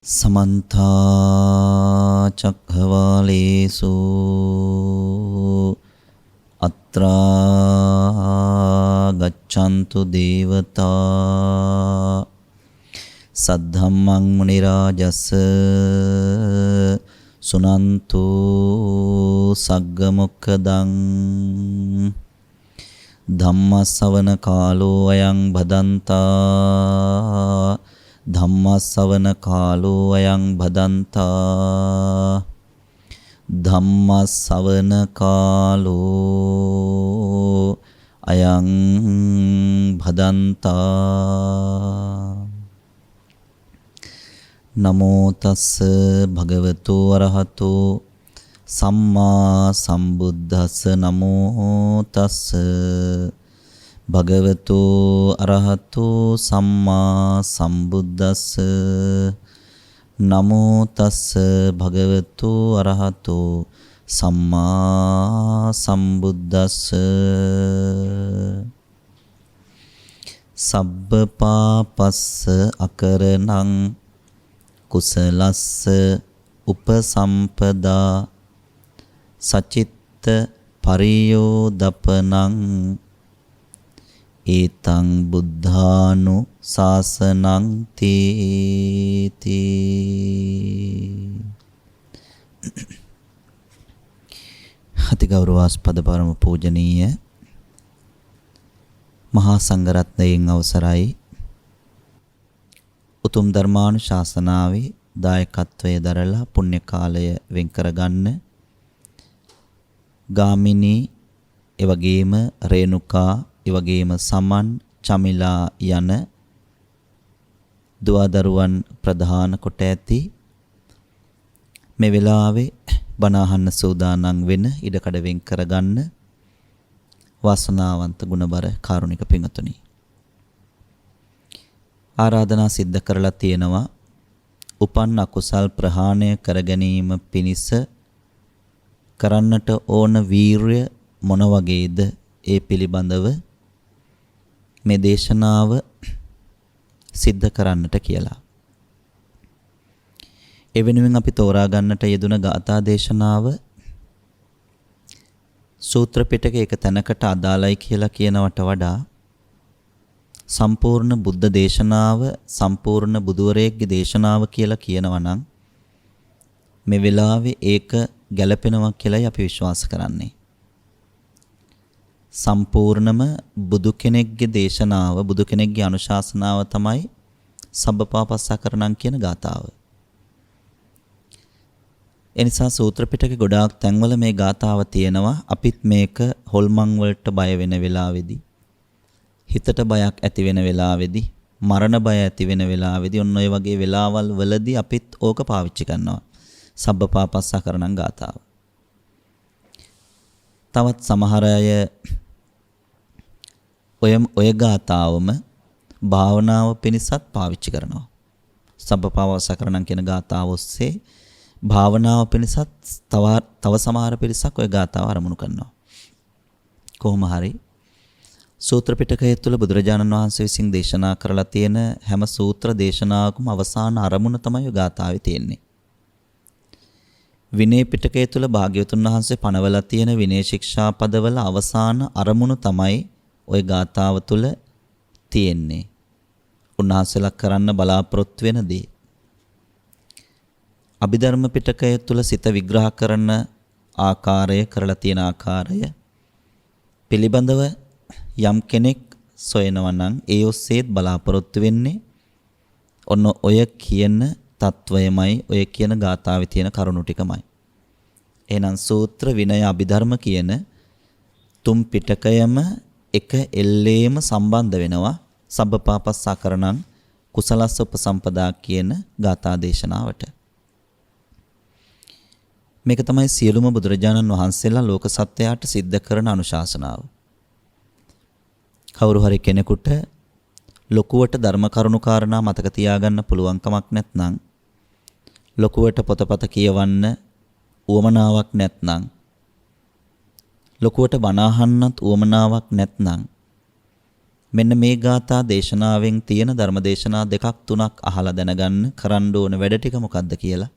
समन्ता चक्रवालेषु अत्रा गच्छन्तु देवता सद्धम्मं मुनिराजस्य सुनन्तु सग्गमुखदं धम्मसवන කාලෝ අයං භදන්තා ධම්මස්සවන කාලෝ අයං භදන්තා ධම්මස්සවන කාලෝ අයං භදන්තා නමෝ තස්ස භගවතු අරහතෝ සම්මා සම්බුද්දස්ස නමෝ තස්ස භගවතු අරහතෝ සම්මා සම්බුද්දස්ස නමෝ තස්ස භගවතු අරහතෝ සම්මා සම්බුද්දස්ස සබ්බ පාපස්ස අකරණං කුසලස්ස උපසම්පදා සචිත්ත පරියෝදපනං ඒතං බුද්ධානු ශාසනං තීති. අතිගෞරවාස්පද පරම පූජනීය මහා සංඝරත්නයන් අවසරයි උතුම් ධර්මානුශාසනාවේ දායකත්වයේ දරලා පුණ්‍ය කාලය වෙන් කරගන්න ගාමිණී එවැගේම රේණුකා එවැගේම සමන් චමිලා යන දුවදරුවන් ප්‍රධාන කොට ඇති මේ වෙලාවේ බණ අහන්න සූදානම් වෙන ඉඩකඩ වෙන් කරගන්න වාසනාවන්ත ගුණබර කාරුණික පින්තුනි ආරාධනා සිද්ධ කරලා තියෙනවා උපන් අකුසල් ප්‍රහාණය කර ගැනීම පිණිස කරන්නට ඕන වීරය මොන වගේද ඒ පිළිබඳව මේ දේශනාව සිද්ධ කරන්නට කියලා. ඒ වෙනුවෙන් අපි තෝරා ගන්නට යෙදුන ගාථා දේශනාව සූත්‍ර පිටකයේ එක තැනකට අදාළයි කියලා කියනවට වඩා සම්පූර්ණ බුද්ධ දේශනාව සම්පූර්ණ බුදුවරයෙක්ගේ දේශනාව කියලා කියනවා නම් මේ වෙලාවේ ඒක ගැලපෙනවා කියලායි අපි විශ්වාස කරන්නේ. සම්පූර්ණම බුදු කෙනෙක්ගේ දේශනාව බුදු කෙනෙක්ගේ අනුශාසනාව තමයි සබ්බපාපස්සකරණං කියන ගාථාව. එනිසා සූත්‍ර පිටකේ ගොඩාක් තැන්වල මේ ගාථාව තියෙනවා. අපිත් මේක හොල්මන් වලට බය වෙන වෙලාවේදී හිතට බයක් ඇති වෙන වෙලාවේදී මරණ බය ඇති වෙන වෙලාවේදී ඔන්න ඔය වගේ වෙලාවල් වලදී අපිත් ඕක පාවිච්චි කරනවා. සබ්බපාපස්සකරණං ගාථාව. තවත් සමහර අය ඔය ගාථාවම භාවනාව පිණිසත් පාවිච්චි කරනවා. සබ්බපාපස්සකරණං කියන ගාථාව ඔස්සේ භාවනාව පිණිසත් තව සමහර පිරිසක් ඔය ගාථාව අරමුණු කරනවා. කොහොම හරි සූත්‍ර පිටකය තුළ බුදුරජාණන් වහන්සේ විසින් දේශනා කරලා තියෙන හැම සූත්‍ර දේශනාවකම අවසාන අරමුණ තමයි ගාථාවේ තියෙන්නේ. විනය පිටකය තුළ භාග්‍යවතුන් වහන්සේ පනවලා තියෙන විනය ශික්ෂා පදවල අවසාන අරමුණ තමයි ওই ගාථාව තුළ තියෙන්නේ. උන්වහන්සේලා කරන්න බලාපොරොත්තු වෙන දේ. අභිධර්ම පිටකය තුළ සිත විග්‍රහ කරන ආකාරය කරලා තියෙන ආකාරය පිළිබඳව යම් කෙනෙක් සොයනවා නම් ඒ ඔස්සේත් බලාපොරොත්තු වෙන්නේ ඔන්න ඔය කියන තත්වයමයි ඔය කියන ගාථාවේ තියෙන කරුණු ටිකමයි. එහෙනම් සූත්‍ර විනය අභිධර්ම කියන තුන් පිටකයම එක එල්ලේම සම්බන්ධ වෙනවා සබ්බපාපස්සකරණං කුසලස්ස උපසම්පදා කියන ගාථා දේශනාවට. මේක තමයි සියලුම බුදුරජාණන් වහන්සේලා ලෝක සත්‍යයට සිද්ධ කරන අනුශාසනාව. කවුරු හරි කෙනෙකුට ලොකුවට ධර්ම කරුණු කාරණා මතක තියාගන්න පුළුවන් කමක් නැත්නම් ලොකුවට පොතපත කියවන්න උවමනාවක් නැත්නම් ලොකුවට බණ අහන්නත් උවමනාවක් නැත්නම් මෙන්න මේ ගාථා දේශනාවෙන් තියෙන ධර්ම දේශනා දෙකක් තුනක් අහලා දැනගන්න කරන්න ඕන වැඩ ටික මොකද්ද කියලා.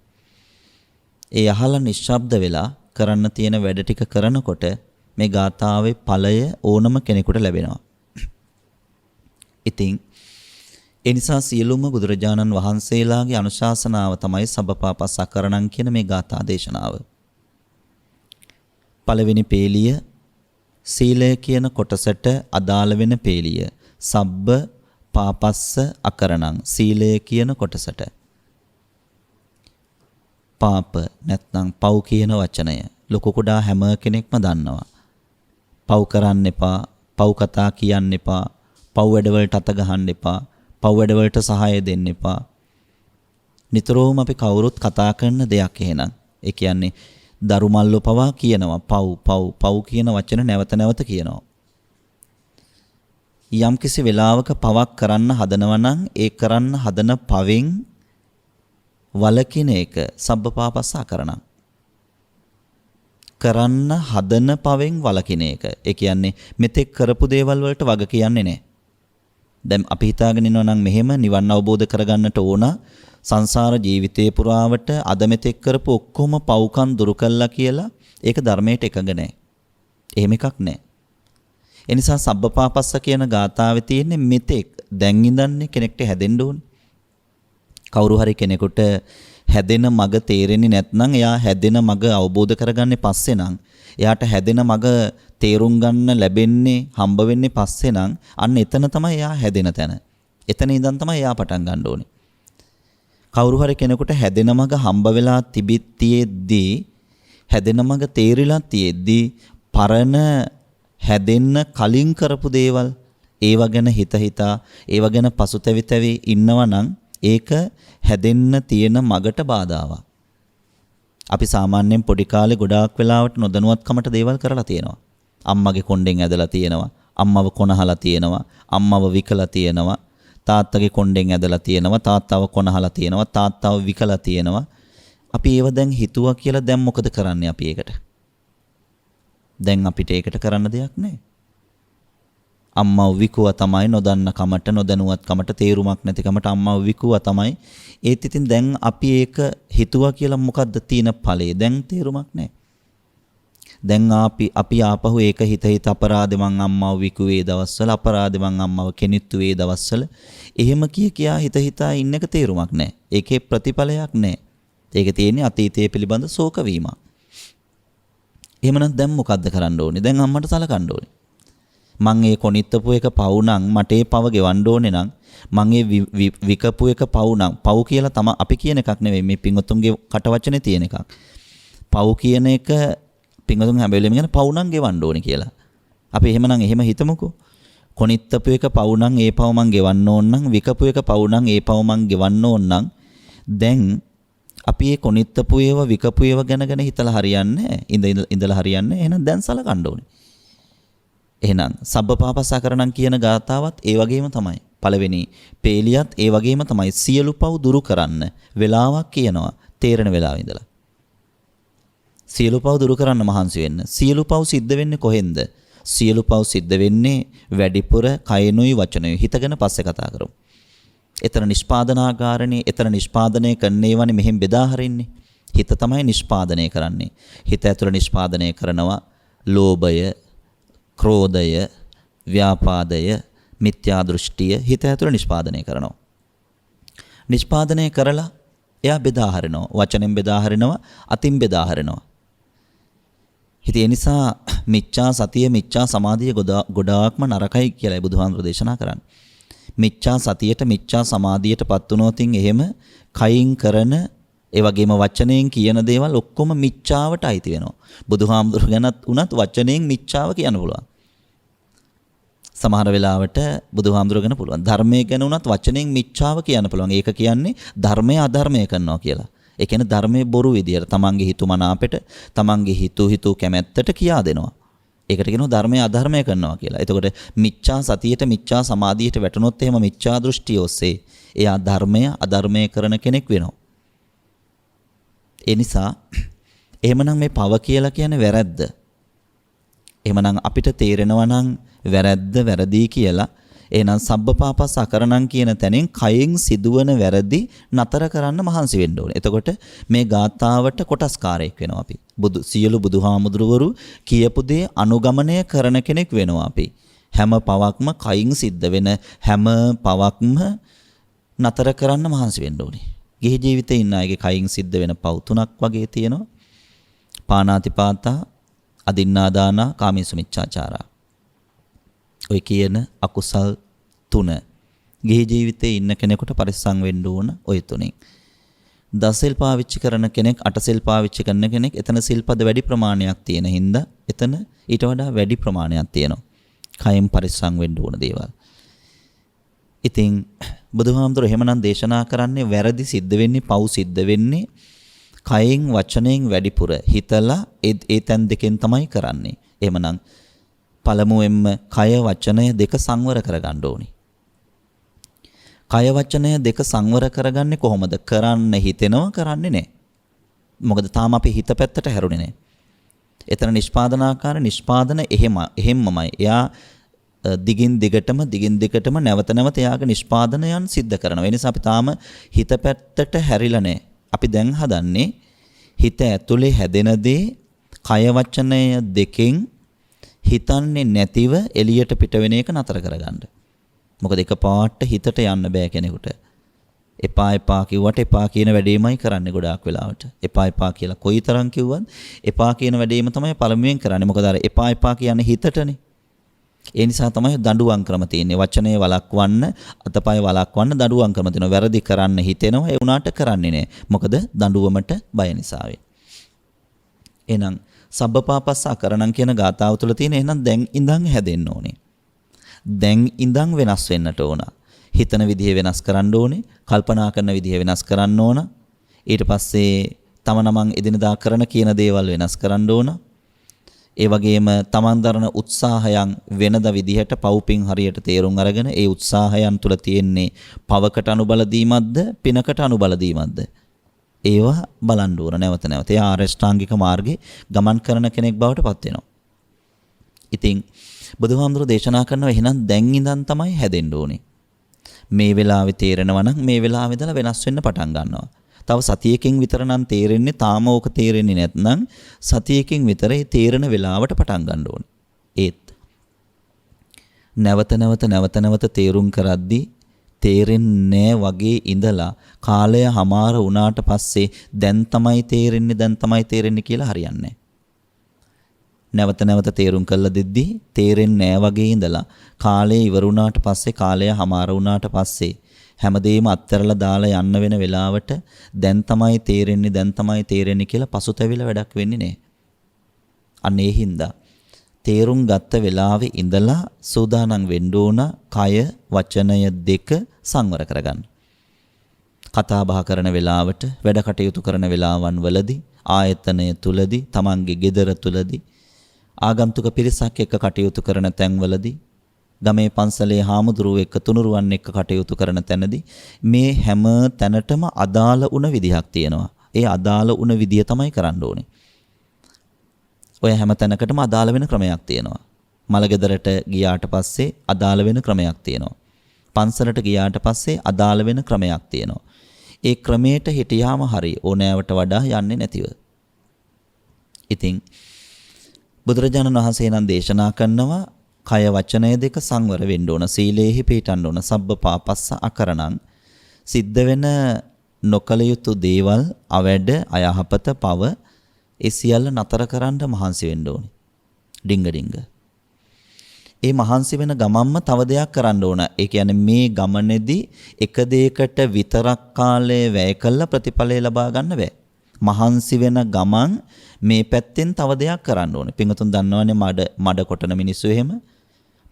ඒ අහලා නිශ්ශබ්ද වෙලා කරන්න තියෙන වැඩ ටික කරනකොට මේ ගාථාවේ ඵලය ඕනම කෙනෙකුට ලැබෙනවා. ඉතින් ඒ නිසා සියලුම බුදුරජාණන් වහන්සේලාගේ අනුශාසනාව තමයි සබ්බපාපස්සකරණං කියන මේ ගාථා දේශනාව. පළවෙනි පේලිය සීලය කියන කොටසට අදාළ වෙන පේලිය. සබ්බ පාපස්ස අකරණං සීලය කියන කොටසට. පාප නැත්නම් පව් කියන වචනය ලොකු කුඩා හැම කෙනෙක්ම දන්නවා. පව් කරන්න එපා, පව් කතා කියන්න එපා, පව් වැඩවලට අත ගහන්න එපා, පව් වැඩවලට සහාය දෙන්න එපා. නිතරම අපි කවුරුත් කතා කරන දෙයක් එහෙනම්. ඒ කියන්නේ දරුමල්ලෝ පවා කියනවා පව් කියන වචන නැවත නැවත කියනවා. යම්කිසි වෙලාවක පවක් කරන්න හදනවා නම් ඒ කරන්න හදන පවෙන් වලකින එක සබ්බපාපස්සකරණං. කරන්න හදන පවෙන් වලකින එක. ඒ කියන්නේ මෙතෙක් කරපු දේවල් වලට වග කියන්නේ නැහැ. දැන් අපි හිතාගෙන ඉන්නවා නම් මෙහෙම නිවන් අවබෝධ කරගන්නට ඕන සංසාර ජීවිතේ පුරාවට අද මෙතෙක් කරපු ඔක්කොම පව්කම් දුරු කළා කියලා ඒක ධර්මයට එකඟ නැහැ. එහෙම එකක් නැහැ. ඒ නිසා සබ්බපාපස්ස කියන ගාථාවේ තියෙන්නේ මෙතෙක් දැන් ඉඳන්නේ කෙනෙක්ට හැදෙන්න ඕනේ. කවුරු හරි කෙනෙකුට හැදෙන මග තේරෙන්නේ නැත්නම් එයා හැදෙන මග අවබෝධ කරගන්නේ පස්සේ නම් එයාට හැදෙන මග තේරුම් ගන්න ලැබෙන්නේ හම්බ වෙන්නේ පස්සේ නම් අන්න එතන තමයි එයා හැදෙන තැන. එතන ඉඳන් තමයි එයා පටන් ගන්න ඕනේ. කවුරු හරි කෙනෙකුට හැදෙන මග හම්බ වෙලා තිබිද්දී හැදෙන මග තේරිලා තියෙද්දී පරණ හැදෙන්න කලින් කරපු දේවල් ඒව ගැන හිතා ඒව ගැන පසුතැවි ඉන්නවා නම් ඒක හැදෙන්න තියෙන මගට බාධාවක්. අපි සාමාන්‍යයෙන් පොඩි කාලේ ගොඩාක් වෙලාවට නොදැනුවත්කමට දේවල් කරලා තියෙනවා. අම්මගේ කොණ්ඩෙන් ඇදලා තියෙනවා, අම්මව කොනහලා තියෙනවා, අම්මව විකලා තියෙනවා, තාත්තගේ කොණ්ඩෙන් ඇදලා තියෙනවා, තාත්තව කොනහලා තියෙනවා, තාත්තව විකලා තියෙනවා. අපි ඒව දැන් හිතුවා කියලා දැන් මොකද කරන්නේ අපි ඒකට? දැන් අපිට ඒකට කරන්න දෙයක් නැහැ. අම්මව විකුවා තමයි නොදන්න කමට නොදැනුවත් කමට තේරුමක් නැති කමට අම්මව විකුවා තමයි. ඒත් ඉතින් දැන් අපි ඒක හිතුවා කියලා මොකද්ද තියෙන ඵලය? දැන් තේරුමක් නැහැ. දැන් අපි ආපහු ඒක හිත අපරාධෙ මං අම්මව විකුවේ දවස්වල අපරාධෙ මං අම්මව කෙනිත්තුවේ දවස්වල එහෙම කියා හිතා ඉන්න එක තේරුමක් නැහැ. ඒකේ ප්‍රතිඵලයක් නැහැ. ඒකේ තියෙන්නේ අතීතයේ පිළිබඳ ශෝක වීම. එහෙමනම් දැන් මොකද්ද කරන්න ඕනේ? දැන් අම්මට සලකන්න ඕනේ. මං ඒ කොනිත්තපු එක පව් නම් මට ඒ පව ගෙවන්න ඕනේ නම් මං ඒ විකපු එක පව් නම් පව් කියලා තමයි අපි කියන එකක් නෙවෙයි මේ පින්වතුන්ගේ කටවචනේ තියෙන එකක්. පව් කියන එක පින්වතුන් හැම වෙලෙම කියන පව් නම් ගෙවන්න ඕනේ කියලා. අපි එහෙමනම් එහෙම හිතමුකෝ. කොනිත්තපු එක පව් නම් ඒ පව මං ගෙවන්න ඕන නම් විකපු එක පව් නම් ඒ පව මං ගෙවන්න ඕන නම් දැන් අපි ඒ කොනිත්තපු ඒවා විකපු ඒවා ගැන හිතලා හරියන්නේ ඉඳලා හරියන්නේ. එහෙනම් දැන් සලකන්න ඕනේ. එහෙනම් සබ්බපාපස්සකරණං කියන ගාථාවත් ඒ වගේම තමයි. පළවෙනි පේලියත් ඒ වගේම තමයි. සියලු පව් දුරු කරන්න වෙලාවක් කියනවා තේරෙන වෙලාවෙ ඉඳලා. සියලු පව් දුරු කරන්න මහන්සි වෙන්න. සියලු පව් සිද්ධ වෙන්නේ කොහෙන්ද? සියලු පව් සිද්ධ වෙන්නේ වැඩිපුර කයනුයි වචනයයි. හිතගෙන පස්සේ කතා කරමු. එතන නිෂ්පාදනාගාරණේ එතන නිෂ්පාදනය කරන්නේවනේ මෙහෙන් බෙදා හරින්නේ. හිත තමයි නිෂ්පාදනය කරන්නේ. හිත ඇතුළ නිෂ්පාදනය කරනවා ලෝභය, ක්‍රෝධය, ව්‍යාපාදය, මිත්‍යා දෘෂ්ටිය හිත ඇතුළ නිෂ්පාදනය කරනවා. නිෂ්පාදනය කරලා එයා බෙදා හරිනවා. වචනෙන් බෙදා හරිනවා, අතින් බෙදා හරිනවා. ඉතින් ඒ නිසා මිච්ඡා සතිය, මිච්ඡා සමාධිය ගොඩාක්ම නරකයි කියලා බුදුහාමුදුරෝ දේශනා කරන්නේ. මිච්ඡා සතියට, මිච්ඡා සමාධියටපත් වුණොතින් එහෙම කයින් කරන ඒ වගේම වචනයෙන් කියන දේවල් ඔක්කොම මිච්ඡාවට අයිති වෙනවා. බුදුහාමුදුරුවෝ ගැනත් උනත් වචනයෙන් මිච්ඡාව කියන්න පුළුවන්. සමහර වෙලාවට බුදුහාමුදුරුවෝ ගැන පුළුවන්. ධර්මයේ ගැන උනත් වචනයෙන් මිච්ඡාව කියන්න පුළුවන්. ඒක කියන්නේ ධර්මය අධර්මය කරනවා කියලා. ඒ කියන්නේ ධර්මයේ බොරු විදියට තමන්ගේ හිතුමනාපෙට, තමන්ගේ හිතු කැමැත්තට කියා දෙනවා. ඒකට කියනවා ධර්මයේ අධර්මය කරනවා කියලා. එතකොට මිච්ඡා සතියට, මිච්ඡා සමාධියට වැටුනොත් එහෙම මිච්ඡා දෘෂ්ටිය ඔස්සේ එයා ධර්මය අධර්මය කරන කෙනෙක් වෙනවා. ඒ නිසා එහෙමනම් මේ පව කියලා කියන්නේ වැරද්ද. එහෙමනම් අපිට තේරෙනවා නම් වැරද්ද වැරදි කියලා එහෙනම් සබ්බපාපස් අකරණං කියන තැනින් කයෙන් සිදුවන වැරදි නතර කරන්න මහන්සි වෙන්න ඕනේ. එතකොට මේ ගාථාවට කොටස්කාරයෙක් වෙනවා අපි. සියලු බුදුහාමුදුරුවරු කියපු දේ අනුගමනය කරන කෙනෙක් වෙනවා අපි. හැම පවක්ම කයින් සිද්ධ වෙන හැම පවක්ම නතර කරන්න මහන්සි වෙන්න ඕනේ. ගිහි ජීවිතේ ඉන්න අයගේ කයින් සිද්ධ වෙන පව් තුනක් වගේ තියෙනවා. පාණාතිපාතා, අදින්නාදානා, කාමීසු මිච්ඡාචාරා. ඔය කියන අකුසල් තුන ගිහි ජීවිතේ ඉන්න කෙනෙකුට පරිස්සම් වෙන්න ඕන ඔය තුනෙන්. දසසිල් පාවිච්චි කරන කෙනෙක්, අටසිල් පාවිච්චි කරන කෙනෙක්, එතන සිල්පද වැඩි ප්‍රමාණයක් තියෙන හින්දා එතන ඊට වඩා වැඩි ප්‍රමාණයක් තියෙනවා. කයෙන් පරිස්සම් වෙන්න ඕන දේවල්. ඉතින් බුදුහාමුදුර එහෙමනම් දේශනා කරන්නේ වැරදි සිද්ධ වෙන්නේ, පව් සිද්ධ වෙන්නේ කයෙන් වචනයෙන් වැඩිපුර හිතලා ඒ තැන් දෙකෙන් තමයි කරන්නේ. එහෙමනම් පළමුවෙන්ම කය වචනය දෙක සංවර කරගන්න ඕනි. කය වචනය දෙක සංවර කරගන්නේ කොහොමද? කරන්න හිතෙනවා, කරන්නේ නැහැ. මොකද තාම අපි හිත පැත්තට හැරුණේ නැහැ. එතන නිෂ්පාදනාකාර නිෂ්පාදන එහෙම්මමයි. එයා දිගින් දිගටම නැවත නැවත එයාගේ නිෂ්පාදනයන් සිද්ධ කරනවා. ඒ නිසා අපි තාම හිත පැත්තට හැරිලා නැහැ. අපි දැන් හදන්නේ හිත ඇතුලේ හැදෙන දේ කය වචනය දෙකෙන් හිතන්නේ නැතිව එළියට පිට වෙන එක නතර කරගන්න. මොකද එකපාරට හිතට යන්න බෑ කෙනෙකුට. එපා කිව්වට එපා කියන වැඩේමයි කරන්නේ ගොඩාක් වෙලාවට. එපා කියලා කොයිතරම් කිව්වත් එපා කියන වැඩේම තමයි පළමුවෙන් කරන්නේ. මොකද අර එපා කියන්නේ හිතටනේ. ඒ නිසා තමයි දඬුවම් ක්‍රම තියෙන්නේ. වචනේ වළක්වන්න, අතපය වළක්වන්න දඬුවම් ක්‍රම තියෙනවා. වැරදි කරන්න හිතෙනවා, ඒ උනාට කරන්නේ නැහැ. මොකද දඬුවමට බය නිසා එහෙනම් සබ්බපාපස්ස අකරණං කියන ගාථාව තුළ තියෙන එහෙනම් දැන් ඉඳන් හැදෙන්න ඕනේ. දැන් ඉඳන් වෙනස් වෙන්නට ඕන. හිතන විදිහ වෙනස් කරන්න ඕනේ. කල්පනා කරන විදිහ වෙනස් කරන්න ඕන. ඊට පස්සේ තම නමං එදිනදා කරන කියන දේවල් වෙනස් කරන්න ඕන. ඒ වගේම තමන් දරන උත්සාහයන් වෙනද විදිහට පව්පින් හරියට තේරුම් අරගෙන ඒ උත්සාහයන් තුළ තියෙන්නේ පවකට අනුබල දීමක්ද පිනකට අනුබල දීමක්ද ඒවා බලන්න ඕන නැවත නැවත. ඒ ආරෂ්ඨාංගික මාර්ගේ ගමන් කරන කෙනෙක් බවට පත් වෙනවා. ඉතින් බුදුහාමුදුරු දේශනා කරනවා එහෙනම් දැන් ඉඳන් තමයි හැදෙන්න ඕනේ. මේ වෙලාවේ තේරෙනවා නම් මේ වෙලාවේ ඉඳලා වෙනස් වෙන්න පටන් ගන්නවා. තව සතියකින් විතර නම් තේරෙන්නේ, තාම ඕක තේරෙන්නේ නැත්නම් සතියකින් විතර ඒ තේරෙන වෙලාවට පටන් ගන්න ඕනේ. ඒත් නැවත තේරුම් කරද්දී තේරෙන්නේ වගේ ඉඳලා කාලය හමාර වුණාට පස්සේ දැන් තමයි තේරෙන්නේ කියලා හරියන්නේ නැහැ. නැවත තේරුම් කළා දෙද්දී තේරෙන්නේ නැහැ වගේ ඉඳලා කාලය ඉවර වුණාට පස්සේ, කාලය හමාර වුණාට පස්සේ හැමදේම අත්හැරලා දාලා යන්න වෙන වෙලාවට දැන් තමයි තේරෙන්නේ කියලා පසුතැවිලා වැඩක් වෙන්නේ නැහැ. අන්න ඒ හින්දා තේරුම් ගත්ත වෙලාවේ ඉඳලා සූදානම් වෙන්න ඕන කය වචනය දෙක සංවර කරගන්න. කතා බහ කරන වෙලාවට, වැඩ කටයුතු කරන වෙලාවන් වලදී, ආයතනය තුලදී, තමන්ගේ ගෙදර තුලදී, ආගන්තුක පිරිසක් එක්ක කටයුතු කරන තැන්වලදී, ගමේ පන්සලේ හාමුදුරුවෝ එක්ක තුනුරුවන් එක්ක කටයුතු කරන තැනදී මේ හැම තැනටම අදාළ වුණ විදිහක් තියෙනවා. ඒ අදාළ වුණ විදිය තමයි කරන්න ඕනේ. ඔය හැම තැනකටම අදාළ වෙන ක්‍රමයක් තියෙනවා. මලගෙදරට ගියාට පස්සේ අදාළ වෙන ක්‍රමයක් තියෙනවා. පන්සලට ගියාට පස්සේ අදාළ වෙන ක්‍රමයක් තියෙනවා. ඒ ක්‍රමයට හිටියාම හරි ඕනෑවට වඩා යන්නේ නැතිව. ඉතින් බුදුරජාණන් වහන්සේ නම් දේශනා කරනවා කය වචනය දෙක සංවර වෙන්න ඕන. සීලේහි පිහිටන්න ඕන. සබ්බපාපස්ස අකරණං සිද්ධ වෙන නොකල යුතු දේවල්, අවැඩ, අයහපත, පව ඒ සියල්ල නතර කරන්න මහන්සි වෙන්න ඕනේ. ඩිංග. ඒ මහන්සි වෙන ගමන්ම තව දෙයක් කරන්න ඕන. ඒ කියන්නේ මේ ගමනේදී එක දෙයකට විතරක් කාලය වැය කළා ප්‍රතිඵලය ලබා ගන්න බෑ. මහන්සි වෙන ගමන් මේ පැත්තෙන් තව දෙයක් කරන්න ඕනේ. පින්වතුන් දන්නවනේ මඩ කොටන මිනිස්සු එහෙම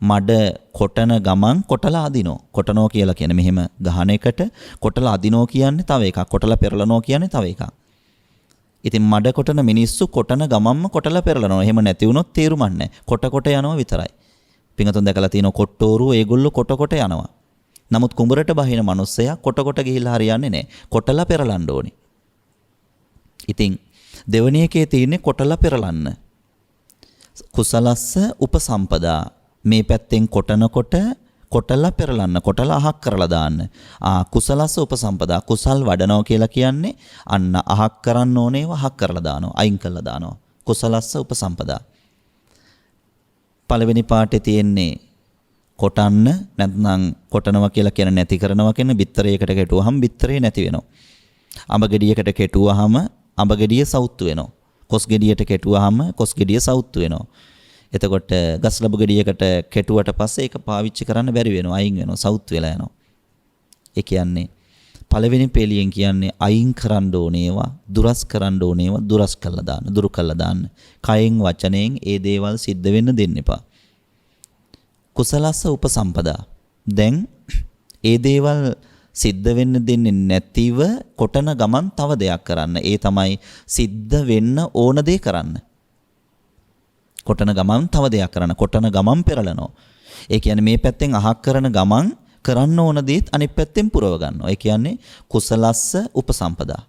මඩ කොටන ගමන් කොටලා අදිනෝ. කොටනෝ කියලා කියන්නේ මෙහෙම ගහන එකට, කොටලා අදිනෝ කියන්නේ තව එකක්. කොටලා පෙරලනෝ කියන්නේ තව එකක්. ඉතින් මඩ කොටන මිනිස්සු කොටන ගමන්ම කොටලා පෙරලනවා. එහෙම නැති වුණොත් තේරුමක් නැහැ. කොට යනවා විතරයි. පින්වතුන් දැකලා තියෙන කොට්ටෝරුව ඒගොල්ලෝ කොට යනවා. නමුත් කුඹරට බහින මිනිස්සයා කොට ගිහිල්ලා හරියන්නේ නැහැ. කොටලා පෙරලන්න ඕනේ. ඉතින් දෙවෙනි එකේ තියෙන්නේ කොටලා පෙරලන්න. කුසලස්ස උපසම්පදා. මේ පැත්තෙන් කොටනකොට කොටලා පෙරලන්න, කොටලා අහක් කරලා දාන්න. කුසලස්ස උපසම්පදා. කුසල් වඩනවා කියලා කියන්නේ අන්න අහක් කරන්න ඕනේව අහක් කරලා දානවා, අයින් කරලා දානවා. කුසලස්ස උපසම්පදා. පළවෙනි පාඩේ තියෙන්නේ කොටන්න, නැත්නම් කොටනවා කියලා කියන නැති කරනවා කියන බිත්තරයකට කෙටුවාම බිත්තරේ නැති වෙනවා. අඹ ගෙඩියකට කෙටුවාම අඹ ගෙඩිය සවුත්තු වෙනවා. කොස් ගෙඩියට කෙටුවාම කොස් ගෙඩිය සවුත්තු වෙනවා. එතකොට ගස් ලැබු ගෙඩියකට කෙටුවට පස්සේ ඒක පාවිච්චි කරන්න බැරි වෙනවා, අයින් වෙනවා, සවුත් වෙලා යනවා. ඒ කියන්නේ පළවෙනි පෙළියෙන් කියන්නේ අයින් කරන්න ඕනේවා, දුරස් කරන්න ඕනේවා දුරස් කළා දාන්න, දුරු කළා දාන්න. කයෙන් වචනයෙන් ඒ දේවල් සිද්ධ වෙන්න දෙන්න එපා. කුසලස්ස උපසම්පදා. දැන් ඒ දේවල් සිද්ධ වෙන්න දෙන්නේ නැතිව කොටන ගමන් තව දෙයක් කරන්න. ඒ තමයි සිද්ධ වෙන්න ඕන දේ කරන්න. කොටන ගමන් තව දෙයක් කරන්න. කොටන ගමන් පෙරලනවා. ඒ කියන්නේ මේ පැත්තෙන් අහක් කරන ගමන් කරන්න ඕන දේත් අනිත් පැත්තෙන් පුරව ගන්නවා. ඒ කියන්නේ කුසලස්ස උපසම්පදා.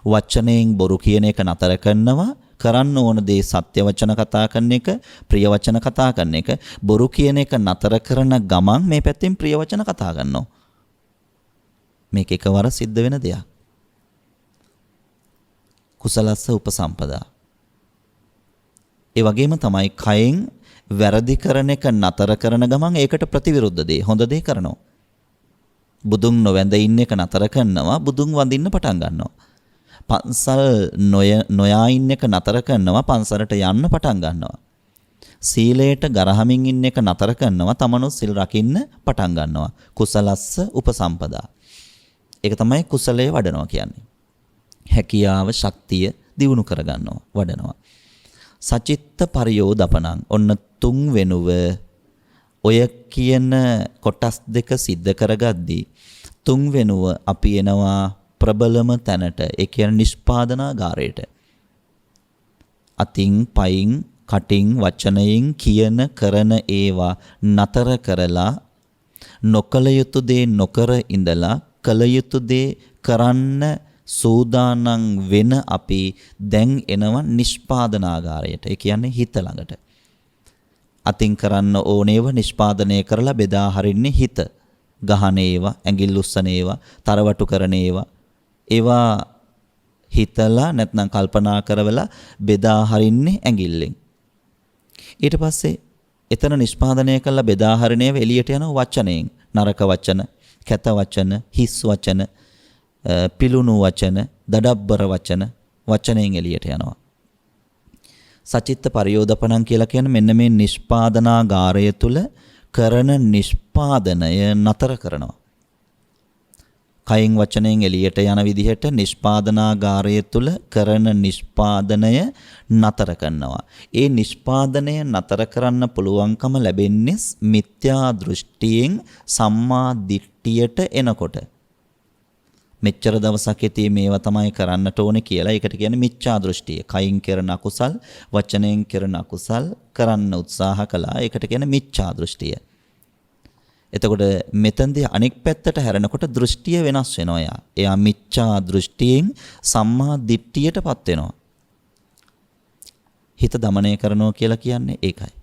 වචනයෙන් බොරු කියන එක නතර කරනවා. කරන්න ඕන දේ සත්‍ය වචන කතා කරන එක, ප්‍රිය වචන කතා කරන එක. බොරු කියන එක නතර කරන ගමන් මේ පැත්තෙන් ප්‍රිය වචන කතා කරනවා. මේක එකවර සිද්ධ වෙන දෙයක්. කුසලස්ස උපසම්පදා. ඒ වගේම තමයි කයෙන් වැරදි කරන එක නතර කරන ගමන් ඒකට ප්‍රතිවිරුද්ධ දේ, හොඳ දේ කරනවා. බුදුන් නොවැඳ ඉන්න එක නතර කරනවා, බුදුන් වඳින්න පටන් ගන්නවා. පන්සල් නොයා ඉන්න එක නතර කරනවා, පන්සලට යන්න පටන් ගන්නවා. සීලයට ගරහමින් ඉන්න එක නතර කරනවා, තමනුත් සිල් රකින්න පටන් ගන්නවා. කුසලස්ස උපසම්පදා. ඒක තමයි කුසලයේ වඩනවා කියන්නේ. හැකියාව, ශක්තිය දියුණු කරගන්නවා, වඩනවා. සචිත්ත පරියෝදපණං. ඔන්න තුන් වෙනුව ඔය කියන කොටස් දෙක සිද්ධ කරගද්දී තුන් වෙනුව අපි එනවා ප්‍රබලම තැනට. ඒ කියන්නේ නිෂ්පාදනාගාරයට. අතින්, පයින්, කටින්, වචනයෙන් කියන කරන ඒවා නතර කරලා නොකල යුතු දේ නොකර ඉඳලා කල යුතු දේ කරන්න සූදානම් වෙන අපි දැන් එනවා නිෂ්පාදනාගාරයට. ඒ කියන්නේ හිත ළඟට. අතින් කරන්න ඕනේව නිෂ්පාදනය කරලා බෙදා හරින්නේ හිත. ගහන ඒවා, ඇඟිල්ල උස්සන ඒවා, තරවටු කරන ඒවා හිතලා නැත්නම් කල්පනා කරවලා බෙදා හරින්නේ ඇඟිල්ලෙන්. ඊට පස්සේ එතන නිෂ්පාදනය කළා බෙදා හරින ඒවා එළියට යන වචනයෙන්. නරක වචන, කැත වචන, හිස් වචන, පිලුණු වචන, දඩබ්බර වචනයෙන් එළියට යනවා. සචිත්ත පරියෝදපණං කියලා කියන්නේ මෙන්න මේ නිෂ්පාදනාගාරය තුල කරන නිෂ්පාදනය නතර කරනවා. කයින් වචනයෙන් එළියට යන විදිහට නිෂ්පාදනාගාරය තුල කරන නිෂ්පාදනය නතර කරනවා. ඒ නිෂ්පාදනය නතර කරන්න පුළුවන්කම ලැබෙන්නේ මිත්‍යා දෘෂ්ටියෙන් සම්මා දිට්ඨියට එනකොට. මෙච්චර දවසක් හිටියේ මේවා තමයි කරන්නට ඕනේ කියලා. ඒකට කියන්නේ මිච්ඡා දෘෂ්ටිය. කයින් කරන අකුසල්, වචනයෙන් කරන අකුසල් කරන්න උත්සාහ කළා. ඒකට කියන්නේ මිච්ඡා දෘෂ්ටිය. එතකොට මෙතෙන්දී අනෙක් පැත්තට හැරෙනකොට දෘෂ්ටිය වෙනස් වෙනවා. එයා මිච්ඡා දෘෂ්ටියෙන් සම්මා දිට්ඨියටපත් වෙනවා. හිත දමනය කරනවා කියලා කියන්නේ ඒකයි.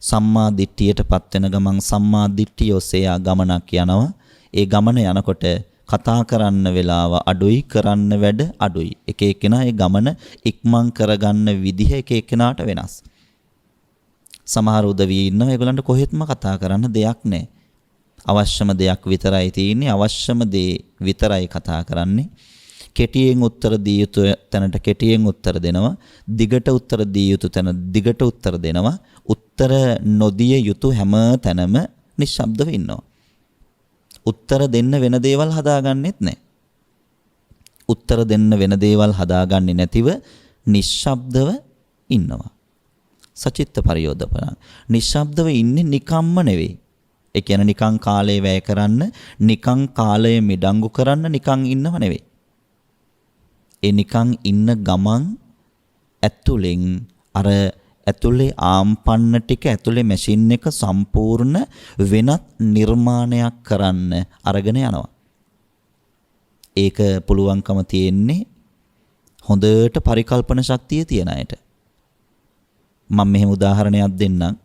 සම්මා දිට්ඨියටපත් වෙන ගමන් සම්මා දිට්ඨිය ඔස්සේ යා ගමනක් යනවා. ඒ ගමන යනකොට කතා කරන්න වෙලාව අඩුයි, කරන්න වැඩ අඩුයි. එක එක්කෙනා ඒ ගමන ඉක්මන් කරගන්න විදිහ එක එක්කෙනාට වෙනස්. සමහර උදවිය ඉන්නවා ඒගොල්ලන්ට කොහෙත්ම කතා කරන්න දෙයක් නැහැ. අවශ්‍යම දෙයක් විතරයි තියෙන්නේ. අවශ්‍යම දේ විතරයි කතා කරන්නේ. කෙටියෙන් උත්තර දී යුතු තැනට කෙටියෙන් උත්තර දෙනවා. දිගට උත්තර දී යුතු තැන දිගට උත්තර දෙනවා. උත්තර නොදිය යුතු හැම තැනම නිශ්ශබ්දව ඉන්නවා. උත්තර දෙන්න වෙන දේවල් හදාගන්නෙත් නැහැ. උත්තර දෙන්න වෙන දේවල් හදාගන්නේ නැතිව නිශ්ශබ්දව ඉන්නවා. සචිත්ත පරියෝදපණ. නිශ්ශබ්දව ඉන්නේ නිකම්ම නෙවෙයි. ඒ කියන්නේ නිකං කාලය වැය කරන්න, නිකං කාලය මිඩංගු කරන්න නිකං ඉන්නව නෙවෙයි. ඒ නිකං ඉන්න ගමන් ඇතුලෙන් අර ඇතුලේ ආම්පන්න ටික ඇතුලේ මැෂින් එක සම්පූර්ණ වෙනත් නිර්මාණයක් කරන්න අරගෙන යනවා. ඒක පුළුවන්කම තියෙන්නේ හොඳට පරිකල්පන ශක්තිය තියන අයට. මම මෙහෙම උදාහරණයක් දෙන්නම්.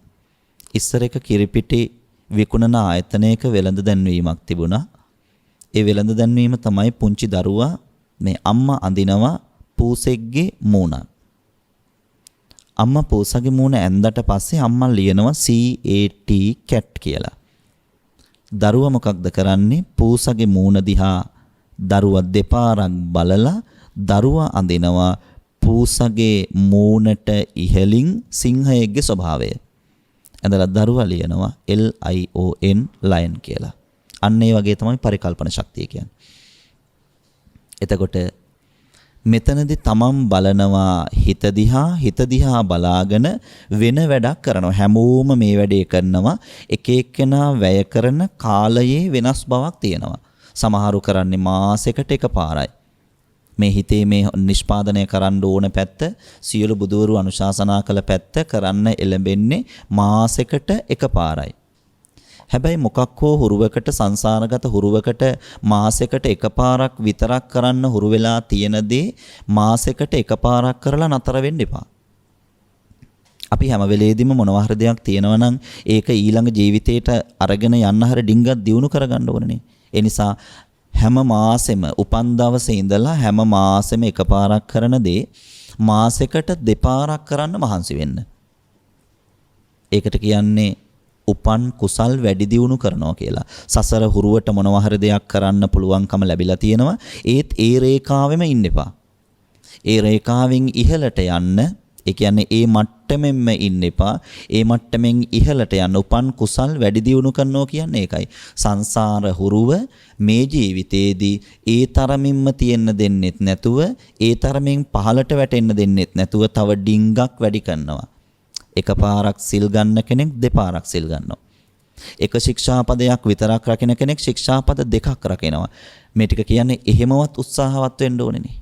ඉස්සර එක කිරිපිටි විකුණන ආයතනයක වෙළඳ දැන්වීමක් තිබුණා. ඒ වෙළඳ දැන්වීම තමයි පුංචි දරුවා මේ අම්මා අඳිනවා පූසෙක්ගේ මූණක්. අම්මා පූසගේ මූණ ඇඳලා පස්සේ අම්මා ලියනවා CAT කියලා. දරුවා මොකක්ද කරන්නේ? පූසගේ මූණ දිහා දරුවා දෙපාරක් බලලා දරුවා අඳිනවා පූසගේ මූණට ඉහළින් සිංහයෙක්ගේ ස්වභාවය. ඇඳලා දරුවා ලියනවා LION lion කියලා. අන්න ඒ වගේ තමයි පරිකල්පන ශක්තිය කියන්නේ. එතකොට මෙතනදී තමන් බලනවා හිත දිහා බලාගෙන වෙන වැඩක් කරනවා. හැමෝම මේ වැඩේ කරනවා. එක එක්කෙනා වැය කරන කාලයේ වෙනස් බවක් තියෙනවා. සමහරු කරන්නේ මාසෙකට එකපාරයි. මේ හිතේ මේ නිෂ්පාදනය කරන්න ඕන පැත්ත සියලු බුදවරු අනුශාසනා කළ පැත්ත කරන්න එළඹෙන්නේ මාසෙකට එකපාරයි. හැබැයි මොකක් හෝ හුරුවකට සංසාරගත හුරුවකට මාසෙකට එකපාරක් විතරක් කරන්න හුරු වෙලා තියෙන දේ මාසෙකට එකපාරක් කරලා නතර වෙන්න එපා. අපි හැම වෙලේදීම මොනවා හරි දෙයක් තියෙනවා නම් ඒක ඊළඟ ජීවිතේට අරගෙන යන්න හරිය ඩිංගක් දියුණු කරගන්න ඕනනේ. ඒ නිසා හැම මාසෙම උපන් දවසේ ඉඳලා හැම මාසෙම එකපාරක් කරන දේ මාසෙකට දෙපාරක් කරන්න මහන්සි වෙන්න. ඒකට කියන්නේ උපන් කුසල් වැඩි දියුණු කරනවා කියලා. සසර හුරුවට මොනවා හරි දෙයක් කරන්න පුළුවන්කම ලැබිලා තියෙනවා. ඒත් ඒ රේඛාවෙම ඉන්න එපා. ඒ රේඛාවෙන් ඉහළට යන්න, ඒ කියන්නේ ඒ මට්ටමෙන්ම ඉන්න එපා. ඒ මට්ටමෙන් ඉහළට යන්න උපන් කුසල් වැඩි දියුණු කරනවා කියන්නේ ඒකයි. සංසාර හුරුව මේ ජීවිතේදී ඒ තරමින්ම තියෙන්න දෙන්නෙත් නැතුව, ඒ තරමින් පහළට වැටෙන්න දෙන්නෙත් නැතුව තව ඩිංගක් වැඩි කරනවා. එකපාරක් සිල් ගන්න කෙනෙක් දෙපාරක් සිල් ගන්නවා. එක ශික්ෂාපදයක් විතරක් රකින්න කෙනෙක් ශික්ෂාපද දෙකක් රකිනවා. මේ ටික කියන්නේ එහෙමවත් උත්සාහවත් වෙන්න ඕනේනේ.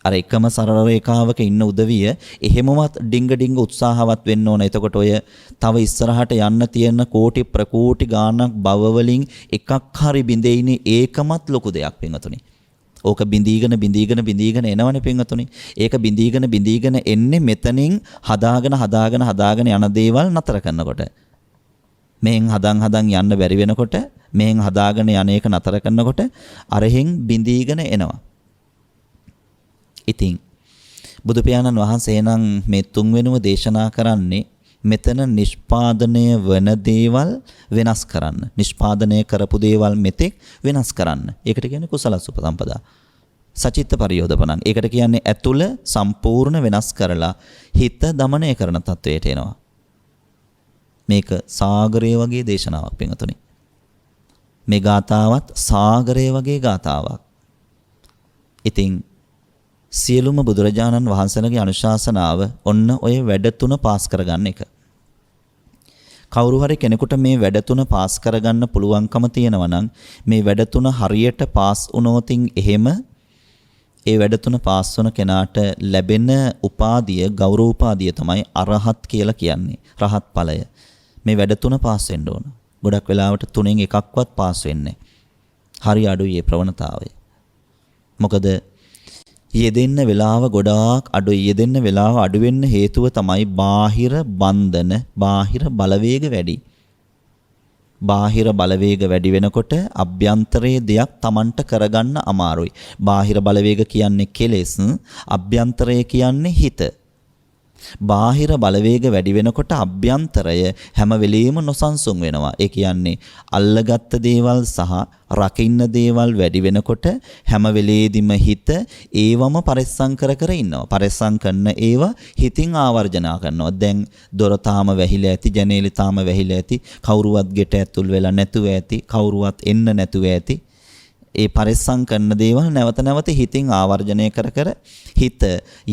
අර එකම සරල රේඛාවක ඉන්න උදවිය එහෙමවත් ඩිංග උත්සාහවත් වෙන්න ඕන. එතකොට ඔය තව ඉස්සරහට යන්න තියෙන කෝටි ප්‍රකෝටි ගාණක් භව වලින් එකක් හරි බිඳෙයිනේ. ඒකමත් ලොකු දෙයක් පින්වතුනි. ඕක බිඳීගෙන එනවනේ පින්වතුනි. ඒක බිඳීගෙන එන්නේ මෙතනින් හදාගෙන යන දේවල් නතර කරනකොට. මෙහෙන් හදන් යන්න බැරි වෙනකොට, මෙහෙන් හදාගෙන යන එක නතර කරනකොට අරහෙන් බිඳීගෙන එනවා. ඉතින් බුදු පියාණන් වහන්සේ නම් මේ තුන්වෙනුව දේශනා කරන්නේ මෙතන නිෂ්පාදනය වන දේවල් වෙනස් කරන්න. නිෂ්පාදනය කරපු දේවල් මෙතෙක් වෙනස් කරන්න. ඒකට කියන්නේ කුසලස් උපසම්පදා. සචිත්ත පරියෝධපණං. ඒකට කියන්නේ ඇතුළ සම්පූර්ණ වෙනස් කරලා හිත දමනය කරන තත්වයට එනවා. මේක සාගරය වගේ දේශනාවක් පින්වතුනි. මේ ගාතාවත් සාගරය වගේ ගාතාවක්. ඉතින් සියලුම බුදුරජාණන් වහන්සේලගේ අනුශාසනාව ඔන්න ඔය වැඩ තුන පාස් කරගන්න එක. කවුරු හරි කෙනෙකුට මේ වැඩ තුන පාස් කරගන්න පුළුවන්කම තියෙනවා නම් මේ වැඩ තුන හරියට පාස් වුණොතින් එහෙම ඒ වැඩ තුන පාස් වන කෙනාට ලැබෙන උපාධිය, ගෞරව උපාධිය තමයි අරහත් කියලා කියන්නේ. රහත් ඵලය. මේ වැඩ තුන පාස් වෙන්න ඕන. ගොඩක් වෙලාවට තුනෙන් එකක්වත් පාස් වෙන්නේ නැහැ. හරි අඩුයි මේ ප්‍රවණතාවය. මොකද යෙදෙන්න වෙලාව ගොඩාක් අඩුයි. යෙදෙන්න වෙලාව අඩු වෙන්න හේතුව තමයි බාහිර බන්ධන, බාහිර බලවේග වැඩි. බාහිර බලවේග වැඩි වෙනකොට අභ්‍යන්තරයේ දෙයක් Tamanට කරගන්න අමාරුයි. බාහිර බලවේග කියන්නේ කෙලෙස්, අභ්‍යන්තරය කියන්නේ හිත. බාහිර බලවේග වැඩි වෙනකොට අභ්‍යන්තරය හැම වෙලෙම නොසන්සුන් වෙනවා. ඒ කියන්නේ අල්ලගත්ත දේවල් සහ රකින්න දේවල් වැඩි වෙනකොට හැම වෙලෙදිම හිත ඒවම පරිස්සම් කර ඉන්නවා. පරිස්සම් කරන ඒවා හිතින් ආවර්ජනා කරනවා. දැන් දොර තාම වැහිලා ඇති, ජනේලෙ තාම වැහිලා ඇති, කවුරුවත් ගෙට ඇතුල් වෙලා නැතුව ඇති, කවුරුවත් එන්න නැතුව ඇති. ඒ පරිස්සම් කරන දේවල් නැවත නැවත හිතින් ආවර්ජනය කර හිත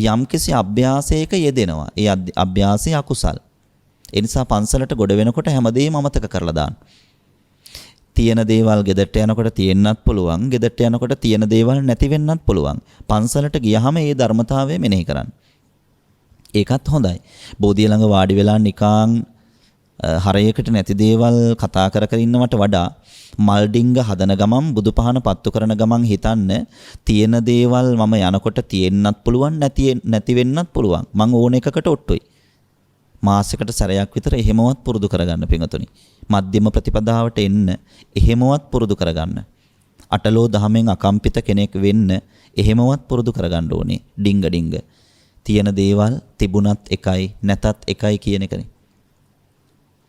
යම්කිසි අභ්‍යාසයක යෙදෙනවා. ඒ අභ්‍යාසය අකුසල්. ඒ නිසා පන්සලට ගොඩ වෙනකොට හැමදේම අමතක කරලා දාන්න. තියෙන දේවල් ගෙදරට යනකොට තියෙන්නත් පුළුවන්, ගෙදරට යනකොට තියෙන දේවල් නැති වෙන්නත් පුළුවන්. පන්සලට ගියහම ඒ ධර්මතාවය මෙනෙහි කරන්න. ඒකත් හොඳයි. බෝධිය ළඟ වාඩි වෙලා නිකං හරයකට නැති දේවල් කතා කර ඉන්නවට වඩා මල් ඩිංග හදන ගමන් බුදුපහන පත්තු කරන ගමන් හිතන්න තියෙන දේවල් මම යනකොට තියෙන්නත් පුළුවන්, නැති වෙන්නත් පුළුවන්. මං ඕන එකකට ඔට්ටුයි. මාසයකට සැරයක් විතර එහෙමවත් පුරුදු කරගන්න පිංගතුනි. මධ්‍යම ප්‍රතිපදාවට එන්න එහෙමවත් පුරුදු කරගන්න. අටලෝ දහමෙන් අකම්පිත කෙනෙක් වෙන්න එහෙමවත් පුරුදු කරගන්න ඕනේ. ඩිංග ඩිංග. තියෙන දේවල් තිබුණත් එකයි නැතත් එකයි කියන එකනේ.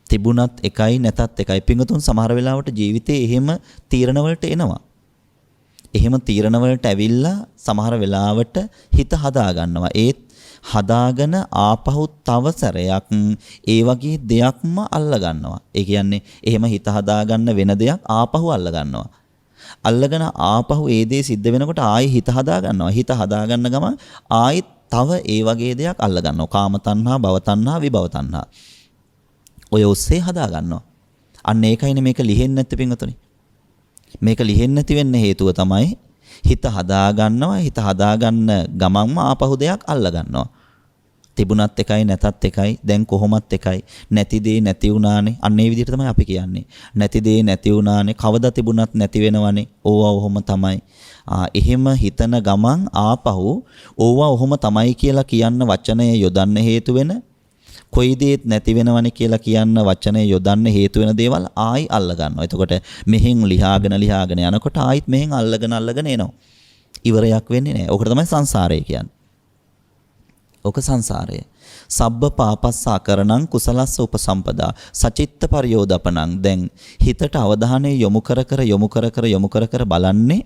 තිබුණත් එකයි නැතත් එකයි. පිංගුතුන් සමහර වෙලාවට ජීවිතේ එහෙම තීරණ වලට එනවා. එහෙම තීරණ වලට ඇවිල්ලා සමහර වෙලාවට හිත හදා ගන්නවා. ඒත් හදාගෙන ආපහු තව සැරයක් ඒ වගේ දෙයක්ම අල්ල ගන්නවා. ඒ කියන්නේ එහෙම හිත හදා ගන්න වෙන දෙයක් ආපහු අල්ල ගන්නවා. අල්ලගෙන ආපහු ඒ දේ සිද්ධ වෙනකොට ආයි හිත හදා ගන්නවා. හිත හදා ගන්න ගමන් ආයි තව ඒ වගේ දෙයක් අල්ල ගන්නවා. කාම තණ්හා, භව තණ්හා, විභව තණ්හා. ඔය ඔස්සේ හදා ගන්නවා. අන්න ඒකයිනේ මේක ලිහෙන්නේ නැත්තේ පින්වතුනි. මේක ලිහෙන්නේ නැති වෙන්න හේතුව තමයි හිත හදා ගන්නවා. හිත හදා ගන්න ගමන්ම ආපහු දෙයක් අල්ල ගන්නවා. තිබුණත් එකයි නැතත් එකයි. දැන් කොහොමත් එකයි. නැති දේ නැති වුණානේ. අන්න ඒ විදිහට තමයි අපි කියන්නේ. නැති දේ නැති වුණානේ. කවදා තිබුණත් නැති වෙනවනේ. ඕවා ඔහොම තමයි. එහෙම හිතන ගමන් ආපහු ඕවා ඔහොම තමයි කියලා කියන්න වචනය යොදන්න හේතු වෙන කොයි දේත් නැති වෙනවනේ කියලා කියන්න වචනය යොදන්න හේතු වෙන දේවල් ආයි අල්ල ගන්නවා. එතකොට මෙහෙන් ලියාගෙන යනකොට ආයිත් මෙහෙන් අල්ලගෙන එනවා. ඉවරයක් වෙන්නේ නැහැ. ඕකට තමයි සංසාරය කියන්නේ. ඕක සංසාරය. සබ්බ පාපස්සා කරණං කුසලස්ස උපසම්පදා සචිත්ත පරියෝදපණං. දැන් හිතට අවධානය යොමු කර බලන්නේ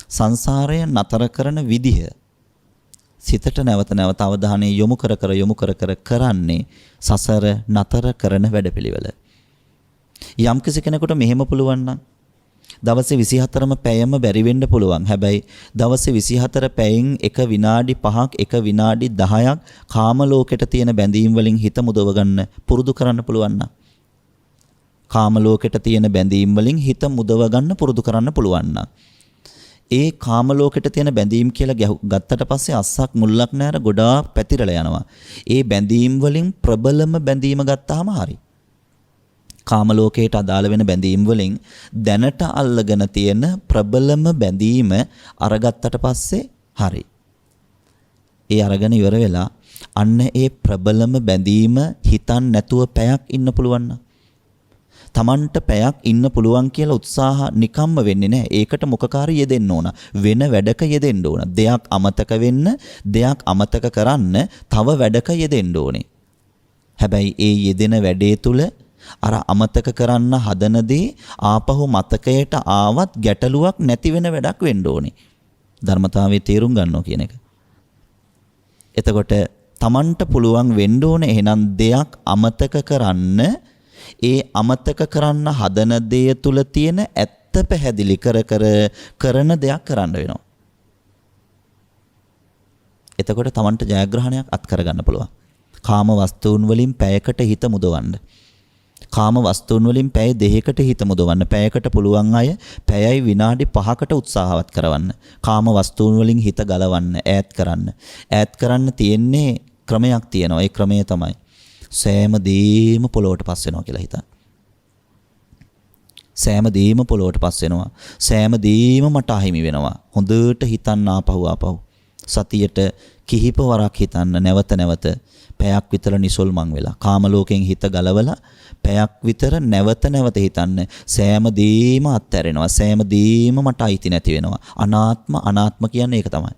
සංසාරය නතර කරන විදිහ. සිතට නැවත අවධානය යොමු කර කරන්නේ සසර නතර කරන වැඩපිළිවෙල. යම්කිසි කෙනෙකුට මෙහෙම පුළුවන් නම් දවසේ 24ම පැයම බැරි වෙන්න පුළුවන්. හැබැයි දවසේ 24 පැයෙන් එක විනාඩි 5ක් එක විනාඩි 10ක් කාම ලෝකෙට තියෙන බැඳීම් වලින් හිත මුදව ගන්න පුරුදු කරන්න පුළුවන් නම් කාම ලෝකෙට තියෙන බැඳීම් වලින් හිත මුදව ගන්න පුරුදු කරන්න පුළුවන් නම් ඒ කාම ලෝකෙට තියෙන බැඳීම් කියලා ගත්තට පස්සේ අස්සක් මුල්ලක් නැර ගොඩාක් පැතිරලා යනවා. ඒ බැඳීම් වලින් ප්‍රබලම බැඳීම ගත්තාම හරි. කාම ලෝකයට අදාළ වෙන බැඳීම් වලින් දැනට අල්ලගෙන තියෙන ප්‍රබලම බැඳීම අරගත්තට පස්සේ හරි. ඒ අරගෙන ඉවර වෙලා අන්න ඒ ප්‍රබලම බැඳීම හිතන් නැතුව පැයක් ඉන්න පුළුවන් නම් තමන්ට පැයක් ඉන්න පුළුවන් කියලා උත්සාහ නිකම්ම වෙන්නේ නැහැ. ඒකට මොකකාරී යෙදෙන්න ඕන. වෙන වැඩක යෙදෙන්න ඕන. දෙයක් අමතක වෙන්න, දෙයක් අමතක කරන්න තව වැඩක යෙදෙන්න ඕනේ. හැබැයි ඒ යෙදෙන වැඩේ තුල අර අමතක කරන්න හදන දේ ආපහු මතකයට ආවත් ගැටලුවක් නැති වෙන වැඩක් වෙන්න ඕනේ. ධර්මතාවයේ තේරුම් ගන්නවා කියන එක. එතකොට තමන්ට පුළුවන් වෙන්න ඕනේ එහෙනම් දෙයක් අමතක කරන්න ඒ අමතක කරන්න හදන දේ තුල තියෙන ඇත්ත පැහැදිලි කරන දෙයක් කරන්න වෙනවා. එතකොට තමන්ට ජයග්‍රහණයක් අත් කරගන්න පුළුවන්. කාම වස්තුන් වලින් පැයකට හිත මුදවන්න. කාම වස්තුන් වලින් පැය 2කට හිත මුදවන්න. පැයකට පුළුවන් අය පැයයි විනාඩි 5කට උත්සාහවත් කරවන්න. කාම වස්තුන් වලින් හිත ගලවන්න, ඈත් කරන්න. ඈත් කරන්න තියෙන්නේ ක්‍රමයක් තියෙනවා. ඒ ක්‍රමය තමයි සෑම දේම පොළොවට පස් වෙනවා කියලා හිතන්න. සෑම දේම පොළොවට පස් වෙනවා. සෑම දේම මට අහිමි වෙනවා. හොඳට හිතන්න ආපහු. සතියට කිහිප වරක් හිතන්න නැවත පැයක් විතර නිසල්මන් වෙලා. කාම ලෝකෙන් හිත ගලවලා පැයක් විතර නැවත හිතන්න. සෑම දේම අත්හැරෙනවා. සෑම දේම මට අයිති නැති වෙනවා. අනාත්ම කියන්නේ ඒක තමයි.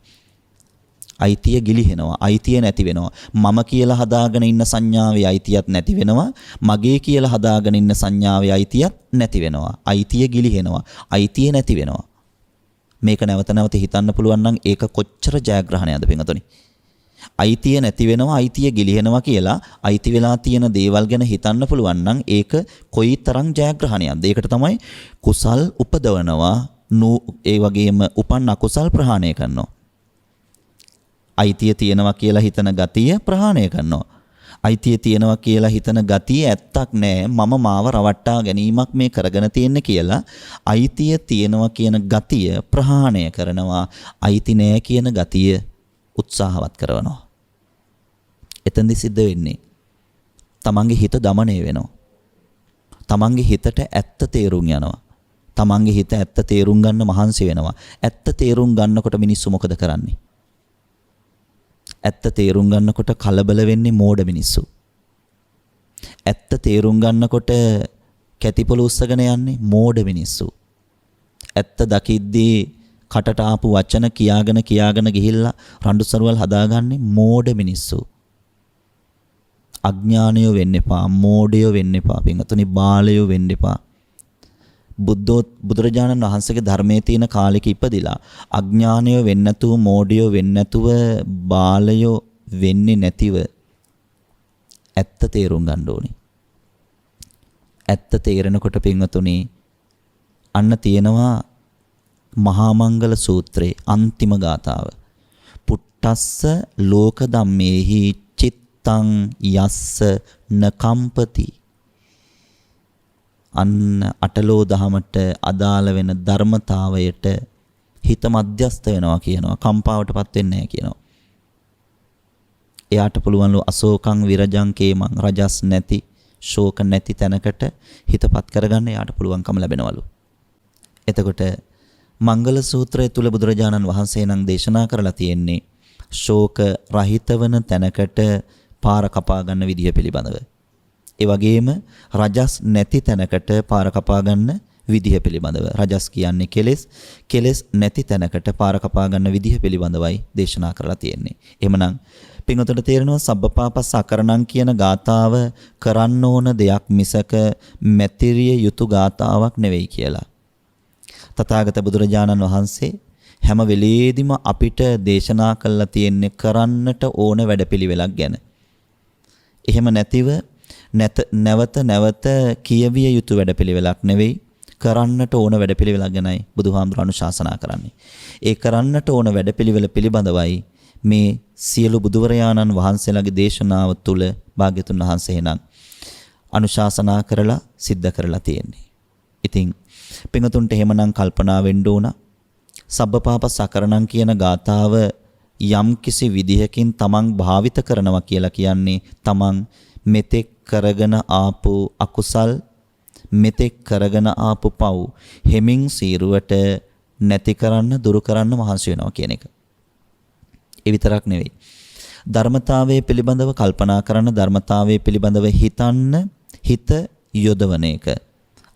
අයිතිය ගිලිහෙනවා. අයිතිය නැති වෙනවා. මම කියලා හදාගෙන ඉන්න සංඥාවේ අයිතියක් නැති වෙනවා. මගේ කියලා හදාගෙන ඉන්න සංඥාවේ අයිතියක් නැති වෙනවා. අයිතිය ගිලිහෙනවා. අයිතිය නැති වෙනවා. මේක නැවත හිතන්න පුළුවන් නම් ඒක කොච්චර ජයග්‍රහණයක්ද පින්වතුනි. අයිතිය නැති වෙනවා, අයිතිය ගිලිහෙනවා කියලා අයිති වෙලා තියෙන දේවල් ගැන හිතන්න පුළුවන් නම් ඒක කොයිතරම් ජයග්‍රහණයක්ද. ඒකට තමයි කුසල් උපදවනවා. ඒ වගේම උපන් අකුසල් ප්‍රහාණය කරනවා. අයිතිය තියෙනවා කියලා හිතන ගතිය ප්‍රහාණය කරනවා. අයිතිය තියෙනවා කියලා හිතන ගතිය ඇත්තක් නෑ. මම මාව රවට්ටා ගැනීමක් මේ කරගෙන තියෙන්නේ කියලා අයිතිය තියෙනවා කියන ගතිය ප්‍රහාණය කරනවා. අයිති නෑ කියන ගතිය උත්සාහවත් කරනවා. එතෙන්දි සිද්ධ වෙන්නේ තමන්ගේ හිත দমনය වෙනවා. තමන්ගේ හිතට ඇත්ත තේරුම් යනවා. තමන්ගේ හිත ඇත්ත තේරුම් ගන්න මහන්සි වෙනවා. ඇත්ත තේරුම් ගන්නකොට මිනිස්සු මොකද කරන්නේ? ඇත්ත තේරුම් ගන්නකොට කලබල වෙන්නේ මෝඩ මිනිස්සු. ඇත්ත තේරුම් ගන්නකොට කැතිපොළ උස්සගෙන යන්නේ මෝඩ මිනිස්සු. ඇත්ත දකිද්දී කටට ආපු වචන කියාගෙන ගිහිල්ලා රණ්ඩු සරුවල් හදාගන්නේ මෝඩ මිනිස්සු. අඥානයෝ වෙන්න එපා, මෝඩයෝ වෙන්න එපා, පින්වතුනි බාලයෝ වෙන්න එපා. බුදුරජාණන් වහන්සේගේ ධර්මයේ තියෙන කාලෙක ඉපදිලා අඥානයෝ වෙන්න නැතුව, මෝඩයෝ වෙන්න නැතුව, බාලයෝ වෙන්නේ නැතිව ඇත්ත තේරුම් ගන්න ඕනේ. ඇත්ත තේරෙනකොට පින්වතුනි අන්න තියෙනවා මහා මංගල සූත්‍රයේ අන්තිම ගාථාව. පුට්ටස්ස ලෝක ධම්මේහි චිත්තං යස්ස නකම්පති. අන්න අටලෝ දහමට අදාළ වෙන ධර්මතාවයට හිත මධ්‍යස්ත වෙනවා කියනවා. කම්පාවටපත් වෙන්නේ නැහැ කියනවා. එයාට පුළුවන්ලු අශෝකං විරජං කේමං රජස් නැති, ශෝක නැති තැනකට හිතපත් කරගන්න එයාට පුළුවන්කම ලැබෙනවලු. එතකොට මංගල සූත්‍රය තුල බුදුරජාණන් වහන්සේ නම් දේශනා කරලා තියෙන්නේ ශෝක රහිත වන තැනකට පාර කපා ගන්න විදිය පිළිබඳව. ඒ වගේම රජස් නැති තැනකට පාර කපා ගන්න විදිය පිළිබඳව. රජස් කියන්නේ කෙලෙස්, කෙලෙස් නැති තැනකට පාර කපා ගන්න විදිය පිළිබඳවයි දේශනා කරලා තියෙන්නේ. එහෙමනම් පින්වතුන්ට තේරෙනවා සබ්බපාපස්ස අකරණං කියන ගාතාව කරන්න ඕන දෙයක් මිසක මැතිරිය යුතු ගාතාවක් නෙවෙයි කියලා. තථාගත බුදුරජාණන් වහන්සේ හැම වෙලෙදිම අපිට දේශනා කළා තියෙන්නේ කරන්නට ඕන වැඩපිළිවෙලක් ගැන. එහෙම නැතිව නැවත නැවත කියවිය යුතු වැඩපිළිවෙලක් නෙවෙයි, කරන්නට ඕන වැඩපිළිවෙලක් ගැනයි බුදුහාමුදුරන් අනුශාසනා කරන්නේ. ඒ කරන්නට ඕන වැඩපිළිවෙල පිළිබඳවයි මේ සියලු බුදුවරයාණන් වහන්සේලාගේ දේශනාව තුළ භාග්‍යතුන් වහන්සේ නම් අනුශාසනා කරලා සිද්ධ කරලා තියෙන්නේ. ඉතින් පින්වතුන්ට එහෙමනම් කල්පනා වෙන්න ඕන සබ්බපාපස්ස අකරණං කියන ගාථාව යම් කිසි විදිහකින් තමන් භාවිත කරනවා කියලා කියන්නේ තමන් මෙතෙක් කරගෙන ආපු අකුසල්, මෙතෙක් කරගෙන ආපු පව් හෙමින් සීරුවට නැති කරන්න, දුරු කරන්න මහන්සි වෙනවා කියන එක. ඒ විතරක් නෙවෙයි. ධර්මතාවයේ පිළිබඳව කල්පනා කරන, ධර්මතාවයේ පිළිබඳව හිතන්න, හිත යොදවන එක.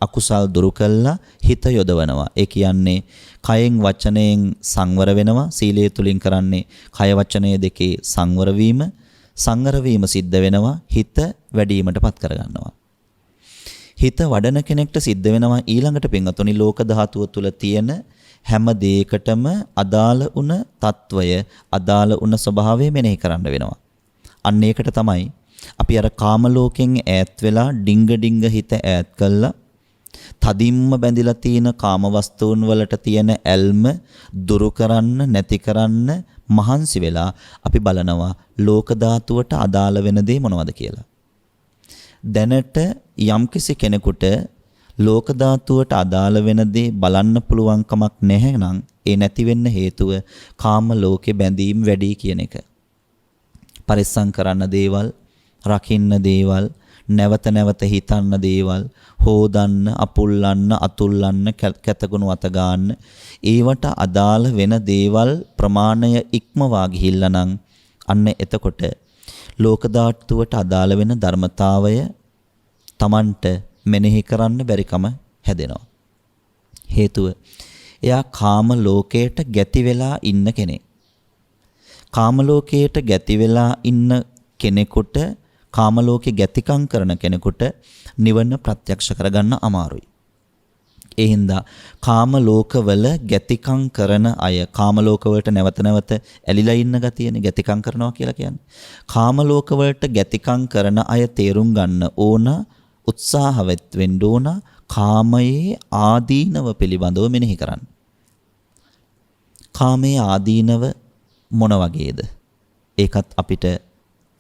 අකුසල් දුරු කළා හිත යොදවනවා. ඒ කියන්නේ කයෙන් වචනයෙන් සංවර වෙනවා. සීලය තුලින් කරන්නේ කය වචනය දෙකේ සංවර වීම. සංවර වීම සිද්ධ වෙනවා හිත වැඩිවීමටපත් කරගන්නවා. හිත වඩන කෙනෙක්ට සිද්ධ වෙනවා ඊළඟට පින්වතුනි ලෝක ධාතුව තුල තියෙන හැම දෙයකටම අදාළ වුණ తত্ত্বය, අදාළ වුණ ස්වභාවය මෙනෙහි කරන්න වෙනවා. අන්න ඒකට තමයි අපි අර කාම ලෝකෙන් ඈත් වෙලා ඩිංග හිත ඈත් කළා තදින්ම බැඳිලා තියෙන කාම වස්තුන් වලට තියෙන ඇල්ම දුරු කරන්න, නැති කරන්න මහන්සි වෙලා අපි බලනවා ලෝක ධාතුවට අදාළ වෙන දේ මොනවද කියලා. දැනට යම්කිසි කෙනෙකුට ලෝක ධාතුවට අදාළ වෙන දේ බලන්න පුළුවන් කමක් නැහැ නම් ඒ නැති වෙන්න හේතුව කාම ලෝකේ බැඳීම් වැඩි කියන එක. පරිස්සම් කරන්න දේවල්, රකින්න දේවල්, නැවත නැවත හිතන්න දේවල්, හොදන්න, අපුල්ලන්න, අතුල්ලන්න, කැතගුණ වත ගන්න, ඒවට අදාළ වෙන දේවල් ප්‍රමාණය ඉක්මවා ගිහිල්ලා නම් අන්න එතකොට ලෝක ධාතුවට අදාළ වෙන ධර්මතාවය Tamanට මෙනෙහි කරන්න බැරිකම හැදෙනවා. හේතුව එයා කාම ලෝකයට ගැති වෙලා ඉන්න කෙනෙක්. කාම ලෝකයට ගැති වෙලා ඉන්න කෙනෙකුට, කාම ලෝකේ ගැතිකම් කරන කෙනෙකුට නිවන ප්‍රත්‍යක්ෂ කරගන්න අමාරුයි. ඒ හින්දා කාම ලෝකවල ගැතිකම් කරන අය, කාම ලෝකවලට නැවත නැවත ඇලිලා ඉන්න ගතියනේ ගැතිකම් කරනවා කියලා කියන්නේ. කාම ලෝකවලට ගැතිකම් කරන අය තේරුම් ගන්න ඕන, උත්සාහවත් වෙන්න ඕන කාමයේ ආදීනව පිළිබඳව මෙනෙහි කරන්න. කාමයේ ආදීනව මොන වගේද? ඒකත් අපිට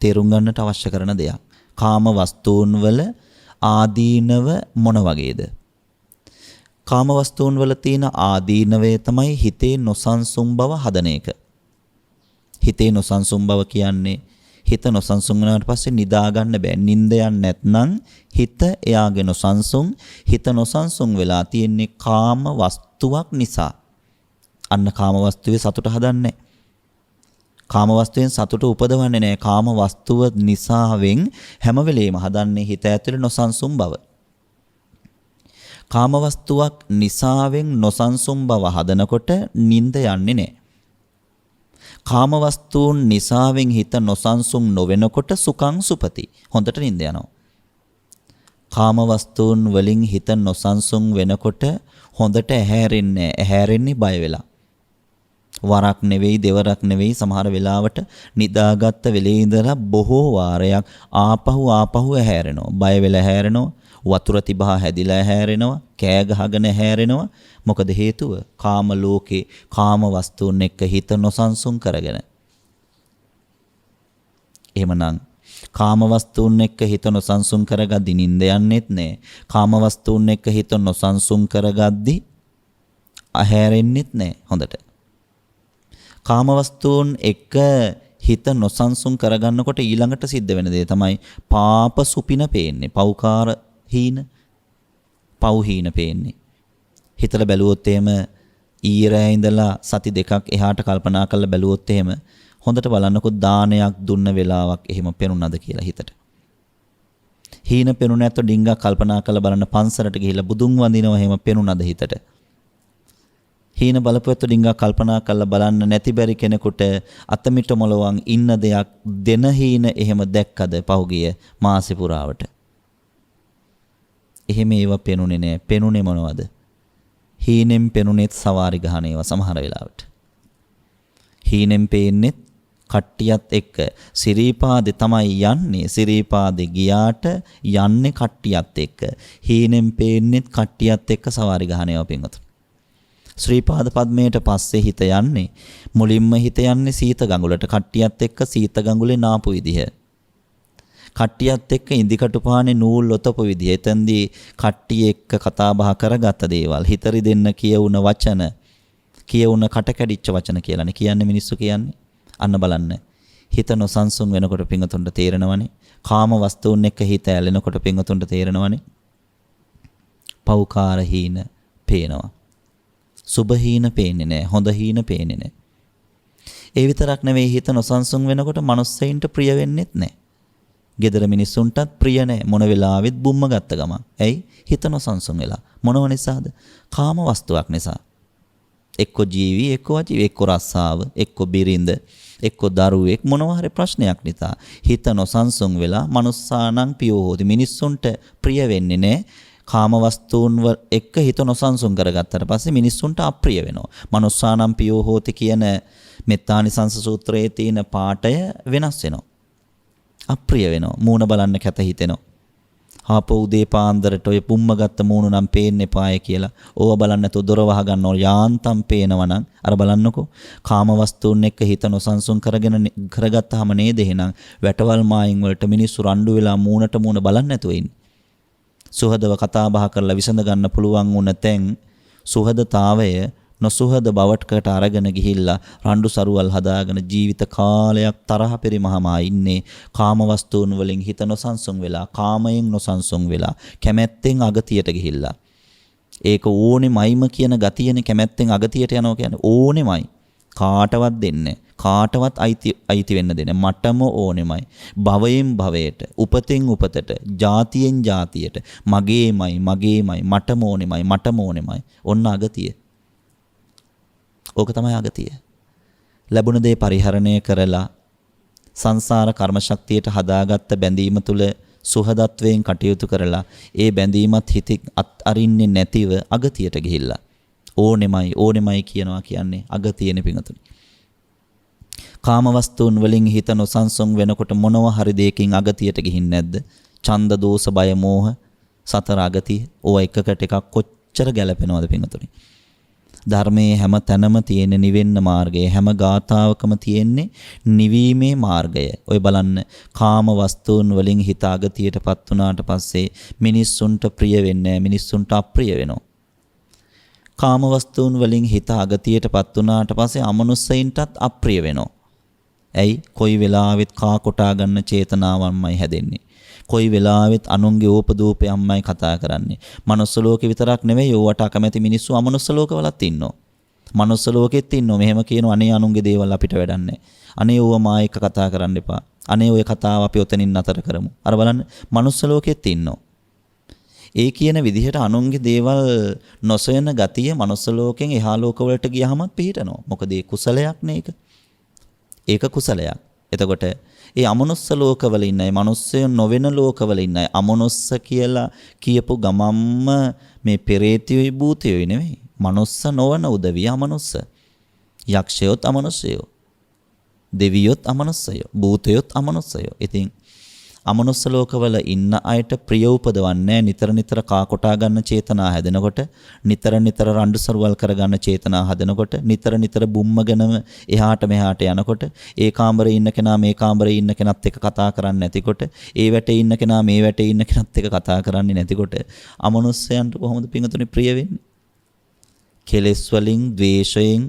තේරුම් ගන්නට අවශ්‍ය කරන දෙයක්. කාම වස්තුන් වල ආදීනව මොන වගේද? කාම වස්තුන් වල තියෙන ආදීනවය තමයි හිතේ නොසන්සුන් බව හදන එක. හිතේ නොසන්සුන් බව කියන්නේ හිත නොසන්සුන් වුණාට පස්සේ නිදා ගන්න බෑ. නිින්ද යන්නේ නැත්නම් හිත එයාගේ නොසන්සුන්, හිත නොසන්සුන් වෙලා තියෙන්නේ කාම වස්තුවක් නිසා. අන්න කාම වස්තුවේ සතුට හදන්නේ. කාම වස්තුවෙන් සතුට උපදවන්නේ නැහැ. කාම වස්තුව නිසාවෙන් හැම වෙලෙම හදන්නේ හිත ඇතුලේ නොසන්සුන් බව. කාමවස්තුවක් නිසාවෙන් නොසන්සුන් බව හදනකොට නිින්ද යන්නේ නැහැ. කාමවස්තුන් නිසාවෙන් හිත නොසන්සුන් නොවෙනකොට සුඛං සුපති. හොඳට නිින්ද යනවා. කාමවස්තුන් වලින් හිත නොසන්සුන් වෙනකොට හොඳට ඇහැරෙන්නේ බය වෙලා. වරක් නෙවෙයි දෙවරක් නෙවෙයි සමහර වෙලාවට නිදාගත්ත වෙලේ ඉඳලා බොහෝ වාරයක් ආපහු ඇහැරෙනවා. බය වෙලා ඇහැරෙනවා. වතුර තිබහා හැදිලා ඇහැරෙනවා. කෑ ගහගෙන ඇහැරෙනවා. මොකද හේතුව? කාම ලෝකේ කාම වස්තුන් එක්ක හිත නොසන්සුන් කරගෙන. එහෙමනම් කාම වස්තුන් එක්ක හිත නොසන්සුන් කරගද්දි නිින්ද යන්නෙත් නෑ. කාම වස්තුන් එක්ක හිත නොසන්සුන් කරගද්දි ඇහැරෙන්නෙත් නෑ හොඳට. කාම වස්තුන් එක්ක හිත නොසන්සුන් කරගන්නකොට ඊළඟට සිද්ධ වෙන දේ තමයි පාප සුපින පේන්නේ. පෞකාර හීන, පව් හීන පේන්නේ. හිතලා බැලුවොත් එහෙම ඊරෑ ඉඳලා සති දෙකක් එහාට කල්පනා කරලා බැලුවොත් එහෙම හොඳට බලන්නකො දානයක් දුන්න වෙලාවක් එහෙම පෙනුනද කියලා හිතට. හීන පෙනුනේ නැත්නම් ඩිංගක් කල්පනා කරලා බලන්න පන්සලට ගිහිල්ලා බුදුන් වඳිනවා එහෙම පෙනුනද හිතට. හීන බලපුවත්තු ඩිංගක් කල්පනා කරලා බලන්න නැති බැරි කෙනෙකුට අතමිට මොලවන් ඉන්න දෙයක් දෙන හීන එහෙම දැක්කද පහුගිය මාසෙ පුරාවට. එහෙම ඒවා පෙනුනේ නෑ. පෙනුනේ මොනවද? හීනෙන් පෙනුනේත් සවාරි ගහන ඒවා සමහර වෙලාවට. හීනෙන් පේන්නේ කට්ටියත් එක්ක සිරීපාදේ තමයි යන්නේ. සිරීපාදේ ගියාට යන්නේ කට්ටියත් එක්ක. හීනෙන් පේන්නේ කට්ටියත් එක්ක සවාරි ගහන ඒවා පින්වතුනි. ශ්‍රීපාද පද්මයට පස්සේ හිත යන්නේ මුලින්ම හිත යන්නේ සීත ගඟුලට. කට්ටියත් එක්ක සීත ගඟුලේ නාපු විදිහ. කට්ටියත් එක්ක ඉදිකටු පානේ නූල් ඔතපු විදිහ. එතෙන්දී කට්ටිය එක්ක කතා බහ කරගත්ත දේවල්. හිතරි දෙන්න කියවුන වචන. කියවුන කටකැඩිච්ච වචන කියලානේ කියන්නේ මිනිස්සු කියන්නේ. අන්න බලන්න. හිත නොසන්සුන් වෙනකොට පිංගතුන්ට තේරෙනවනේ. කාම වස්තුන් එක්ක හිත ඇලෙනකොට පිංගතුන්ට තේරෙනවනේ. පෞකාර හීන පේනවා. සුභ හීන පේන්නේ නැහැ. හොඳ හීන පේන්නේ නැහැ. ඒ විතරක් නෙවෙයි හිත නොසන්සුන් වෙනකොට මනුස්සයින්ට ප්‍රිය වෙන්නෙත් නැහැ. ගෙදර මිනිස්සුන්ටත් ප්‍රිය නැහැ. මොන වෙලාවෙත් බුම්ම ගත්ත ගමන්. ඇයි? හිත නොසන්සුන් වෙලා. මොනව නිසාද? කාම වස්තුවක් නිසා. එක්ක ජීවි, එක්ක අජීවි, එක්ක රස්සාව, එක්ක බිරිඳ, එක්ක දරුවෙක් මොනවා හරි ප්‍රශ්නයක් නිසා හිත නොසන්සුන් වෙලා මනුස්සානම් පියෝහෝති. මිනිස්සුන්ට ප්‍රිය වෙන්නේ නැහැ. කාම වස්තුන් එක්ක හිත නොසන්සුන් කරගත්තට පස්සේ මිනිස්සුන්ට අප්‍රිය වෙනවා. මනුස්සානම් පියෝහෝති කියන මෙත්තානිසංස සූත්‍රයේ තියෙන පාඩය වෙනස් වෙනවා. අප්‍රිය වෙනවා. මූණ බලන්න කැත හිතෙනවා. ආපෝ උදේ පාන්දරට ඔය පුම්ම ගත්ත මූණ නම් පේන්නේ පාය කියලා. ඕව බලන්න නැතුව දොර වහ ගන්නව යාන්තම් පේනවා නම් අර බලන්නකෝ. කාම වස්තුන් එක්ක හිත නොසන්සුන් කරගත්තාම නේද එහෙනම් වැටවල් මායින් වලට මිනිස්සු රණ්ඩු වෙලා මූණට මූණ බලන්න නැතුව ඉන්නේ. සුහදව කතා බහ කරලා විසඳ ගන්න පුළුවන් වුණ තැන් සුහදතාවය නොසුහද බවටකට අරගෙන ගිහිල්ලා රණ්ඩු සරුවල් හදාගෙන ජීවිත කාලයක් තරහ පරිමහමා ඉන්නේ කාම වස්තුන් වලින් හිත නොසන්සුන් වෙලා කාමයෙන් නොසන්සුන් වෙලා කැමැත්තෙන් අගතියට ගිහිල්ලා ඒක ඕනෙමයිම කියන ගතියනේ කැමැත්තෙන් අගතියට යනවා කියන්නේ ඕනෙමයි කාටවත් දෙන්නේ කාටවත් අයිති වෙන්න දෙන්නේ මටම ඕනෙමයි භවයෙන් භවයට උපතෙන් උපතට ජාතියෙන් ජාතියට මගේමයි මටම ඕනෙමයි ඔන්න අගතිය. ඕක තමයි අගතිය. ලැබුණ දේ පරිහරණය කරලා සංසාර කර්ම ශක්තියට හදාගත්ත බැඳීම තුල සුහදත්වයෙන් කටයුතු කරලා ඒ බැඳීමත් හිතින් අරින්නේ නැතිව අගතියට ගිහිල්ලා ඕනෙමයි කියනවා කියන්නේ අගතියනේ පිංගතුනි. කාම වස්තුන් වලින් හිත නොසන්සුන් වෙනකොට මොනවා හරි දෙයකින් අගතියට ගිහින් නැද්ද? ඡන්ද දෝෂ බය මෝහ සතර අගතිය. ඕවා එකකට එකක් කොච්චර ගැලපෙනවද පිංගතුනි? ධර්මයේ හැම තැනම තියෙන නිවෙන්න මාර්ගය හැම ගාතාවකම තියෙන්නේ නිවීමේ මාර්ගය. ඔය බලන්න කාම වස්තුන් වලින් හිත අගතියටපත් වුණාට පස්සේ මිනිස්සුන්ට ප්‍රිය වෙන්නේ මිනිස්සුන්ට අප්‍රිය වෙනවා. කාම වස්තුන් වලින් හිත අගතියටපත් වුණාට පස්සේ අමනුස්සයින්ටත් අප්‍රිය වෙනවා. ඇයි? කොයි වෙලාවෙත් කා කොටා ගන්න චේතනාවන්මයි හැදෙන්නේ. කොයි වෙලාවෙත් අනුන්ගේ ඕපදූපයන්මයි කතා කරන්නේ. මනුස්ස ලෝකේ විතරක් නෙවෙයි ඕවට අකමැති මිනිස්සු අමනුස්ස ලෝකවලත් ඉන්නවා. මනුස්ස ලෝකෙත් ඉන්නවා. මෙහෙම කියනවා අනේ අනුන්ගේ දේවල් අපිට වැඩන්නේ. අනේ ඕව මා එක්ක කතා කරන්න එපා. අනේ ඔය කතාව අපි ඔතනින් නතර කරමු. අර බලන්න මනුස්ස ලෝකෙත් ඉන්නවා. ඒ කියන විදිහට අනුන්ගේ දේවල් නොසොයන ගතිය මනුස්ස ලෝකෙන් එහා ලෝකවලට ගියහමත් පිහිටනවා. මොකද ඒ කුසලයක් නේ ඒක. ඒක කුසලයක්. එතකොට ඒ අමනුස්ස ලෝකවල ඉන්න අය, මිනිස්සු නොවන ලෝකවල ඉන්න අය අමනුස්ස කියලා කියපු ගමම්ම මේ පෙරේතයෝයි භූතයෝයි නෙවෙයි. මනුස්ස නොවන උදවිය අමනුස්ස. යක්ෂයොත් අමනුස්සයෝ. දෙවියොත් අමනුස්සයෝ. භූතයොත් අමනුස්සයෝ. ඉතින් අමනුස්ස ලෝකවල ඉන්න අයට ප්‍රිය උපදවන්නේ නිතර නිතර කාකොටා ගන්න චේතනා හැදෙනකොට, නිතර නිතර රණ්ඩු සරුවල් කර ගන්න චේතනා හදනකොට, නිතර නිතර බුම්මගෙනම එහාට මෙහාට යනකොට, ඒ කාමරේ ඉන්න කෙනා මේ කාමරේ ඉන්න කෙනත් එක්ක කතා කරන්නේ නැතිකොට, ඒ වැටේ ඉන්න කෙනා මේ වැටේ ඉන්න කෙනත් එක්ක කතා කරන්නේ නැතිකොට අමනුස්සයන්ට කොහොමද පිංගුතුනි ප්‍රිය වෙන්නේ? කෙලෙස් වලින්, ද්වේෂයෙන්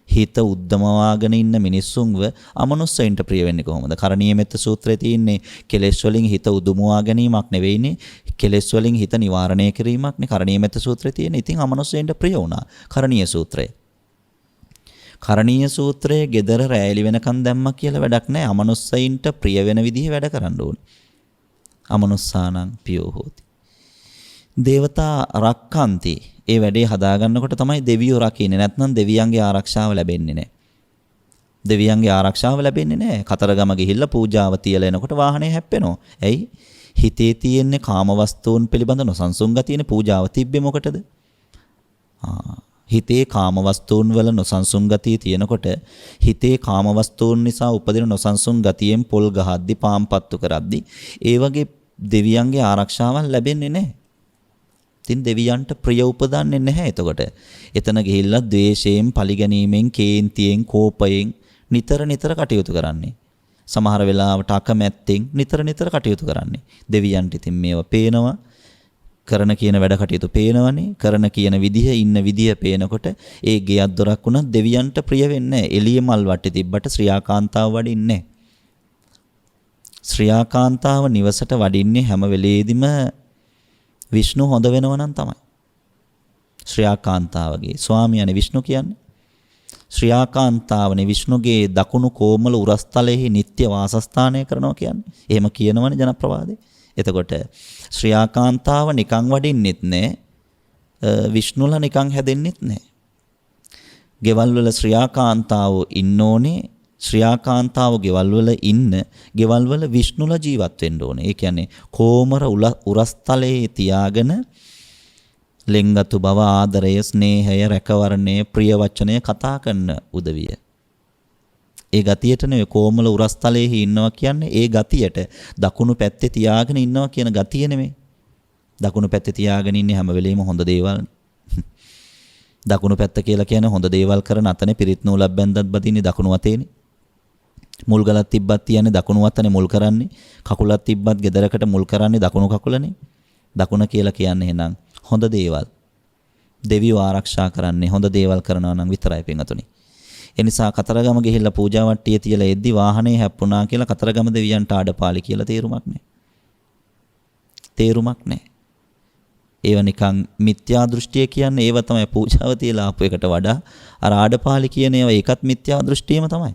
හිත උද්දමවාගෙන ඉන්න මිනිස්සුන්ව අමනුස්සයින්ට ප්‍රිය වෙන්නේ කොහොමද? කරණීය මෙත්ත සූත්‍රයේ තියෙන්නේ කෙලෙස් වලින් හිත උදුමවා ගැනීමක් නෙවෙයිනේ. කෙලෙස් වලින් හිත නිවාරණය කිරීමක්නේ කරණීය මෙත්ත සූත්‍රයේ තියෙන්නේ. ඉතින් අමනුස්සයින්ට ප්‍රිය වුණා කරණීය සූත්‍රය. කරණීය සූත්‍රයේ gedara රැයලි වෙනකන් දැම්මා කියලා වැඩක් නැහැ. අමනුස්සයින්ට ප්‍රිය වෙන විදිහේ වැඩ කරන්න ඕනේ. අමනුස්සානං පියෝ හෝති. දේවතා රක්칸ති. ඒ වැඩේ හදාගන්නකොට තමයි දෙවියෝ රකින්නේ. නැත්නම් දෙවියන්ගේ ආරක්ෂාව ලැබෙන්නේ නැහැ. දෙවියන්ගේ ආරක්ෂාව ලැබෙන්නේ නැහැ. කතරගම ගිහිල්ලා පූජාව තියලා එනකොට වාහනේ හැප්පෙනවා. ඇයි? හිතේ තියෙන්නේ කාමවස්තුන් පිළිබඳ නොසන්සුන් ගතියනේ. පූජාව තිබ්බේ මොකටද? හිතේ කාමවස්තුන් වල නොසන්සුන් ගතිය තියෙනකොට හිතේ කාමවස්තුන් නිසා උපදින නොසන්සුන් ගතියෙන් පොල් ගහද්දි පාම්පත්තු කරද්දි ඒ වගේ දෙවියන්ගේ ආරක්ෂාවක් ලැබෙන්නේ නැහැ. ඉතින් දෙවියන්ට ප්‍රිය උපදන්නේ නැහැ එතකොට. එතන ගිහිල්ලා ද්වේෂයෙන්, පලිගැනීමෙන්, කේන්තියෙන්, කෝපයෙන් නිතර නිතර කටයුතු කරන්නේ. සමහර වෙලාවට අකමැත්තෙන් නිතර නිතර කටයුතු කරන්නේ. දෙවියන්ට ඉතින් මේවා පේනවා. කරන කියන වැඩ කටයුතු පේනවනේ. කරන කියන විදිහ, ඉන්න විදිහ පේනකොට ඒ ගෙයක් දොරක් වුණත් දෙවියන්ට ප්‍රිය වෙන්නේ නැහැ. එළිය මල් වටේ තිබ්බට ශ්‍රියාකාන්තාව වඩින්නේ නැහැ. ශ්‍රියාකාන්තාව නිවසට වඩින්නේ හැම වෙලේදිම විෂ්ණු හොඳ වෙනව නම් තමයි. ශ්‍රියාකාන්තාවගේ ස්වාමියානේ විෂ්ණු කියන්නේ. ශ්‍රියාකාන්තාවනේ විෂ්ණුගේ දකුණු කෝමල උරස්තලෙහි නිත්‍ය වාසස්ථානය කරනවා කියන්නේ. එහෙම කියනවනේ ජනප්‍රවාදේ. එතකොට ශ්‍රියාකාන්තාව නිකන් වඩින්නෙත් නෑ. විෂ්ණුලා නිකන් හැදෙන්නෙත් නෑ. ගෙවල් වල ශ්‍රියාකාන්තාව ඉන්න ඕනේ. ශ්‍රියාකාන්තාව ගෙවල් වල ඉන්න ගෙවල් වල විෂ්ණුලා ජීවත් වෙන්න ඕනේ. ඒ කියන්නේ කොමර උරස්තලයේ තියාගෙන ලෙන්ගතු බව, ආදරය, ස්නේහය, රැකවරණය, ප්‍රිය වචනය කතා කරන උදවිය. ඒ ගතියට නෙවෙයි කොමල උරස්තලයේ ඉන්නවා කියන්නේ ඒ ගතියට දකුණු පැත්තේ තියාගෙන ඉන්නවා කියන ගතිය නෙමෙයි. දකුණු පැත්තේ තියාගෙන ඉන්නේ හැම වෙලෙම හොඳ දේවල්. දකුණු පැත්ත කියලා කියන්නේ හොඳ දේවල් කරන අතනේ පිරිත් නූලක් බැන්දත් බදින්නේ දකුණු අතේනේ. මුල් ගලක් තිබ්බත් තියන්නේ දකුණු අතනේ මුල් කරන්නේ. කකුලක් තිබ්බත් ගෙදරකට මුල් කරන්නේ දකුණු කකුලනේ. දකුණ කියලා කියන්නේ එහෙනම් හොඳ දේවල්. දෙවියෝ ආරක්ෂා කරන්නේ හොඳ දේවල් කරනවා නම් විතරයි පින්වතුනි. ඒ නිසා කතරගම ගිහිල්ලා පූජා වට්ටිය තියලා එද්දි වාහනේ හැප්පුණා කියලා කතරගම දෙවියන්ට ආඩපාලි කියලා තේරුමක් නැහැ. තේරුමක් නැහැ. ඒව නිකන් මිත්‍යා දෘෂ්ටිය කියන්නේ ඒව තමයි පූජාව තියලා ආපු එකට වඩා අර ආඩපාලි කියන ඒවා ඒකත් මිත්‍යා දෘෂ්ටියම තමයි.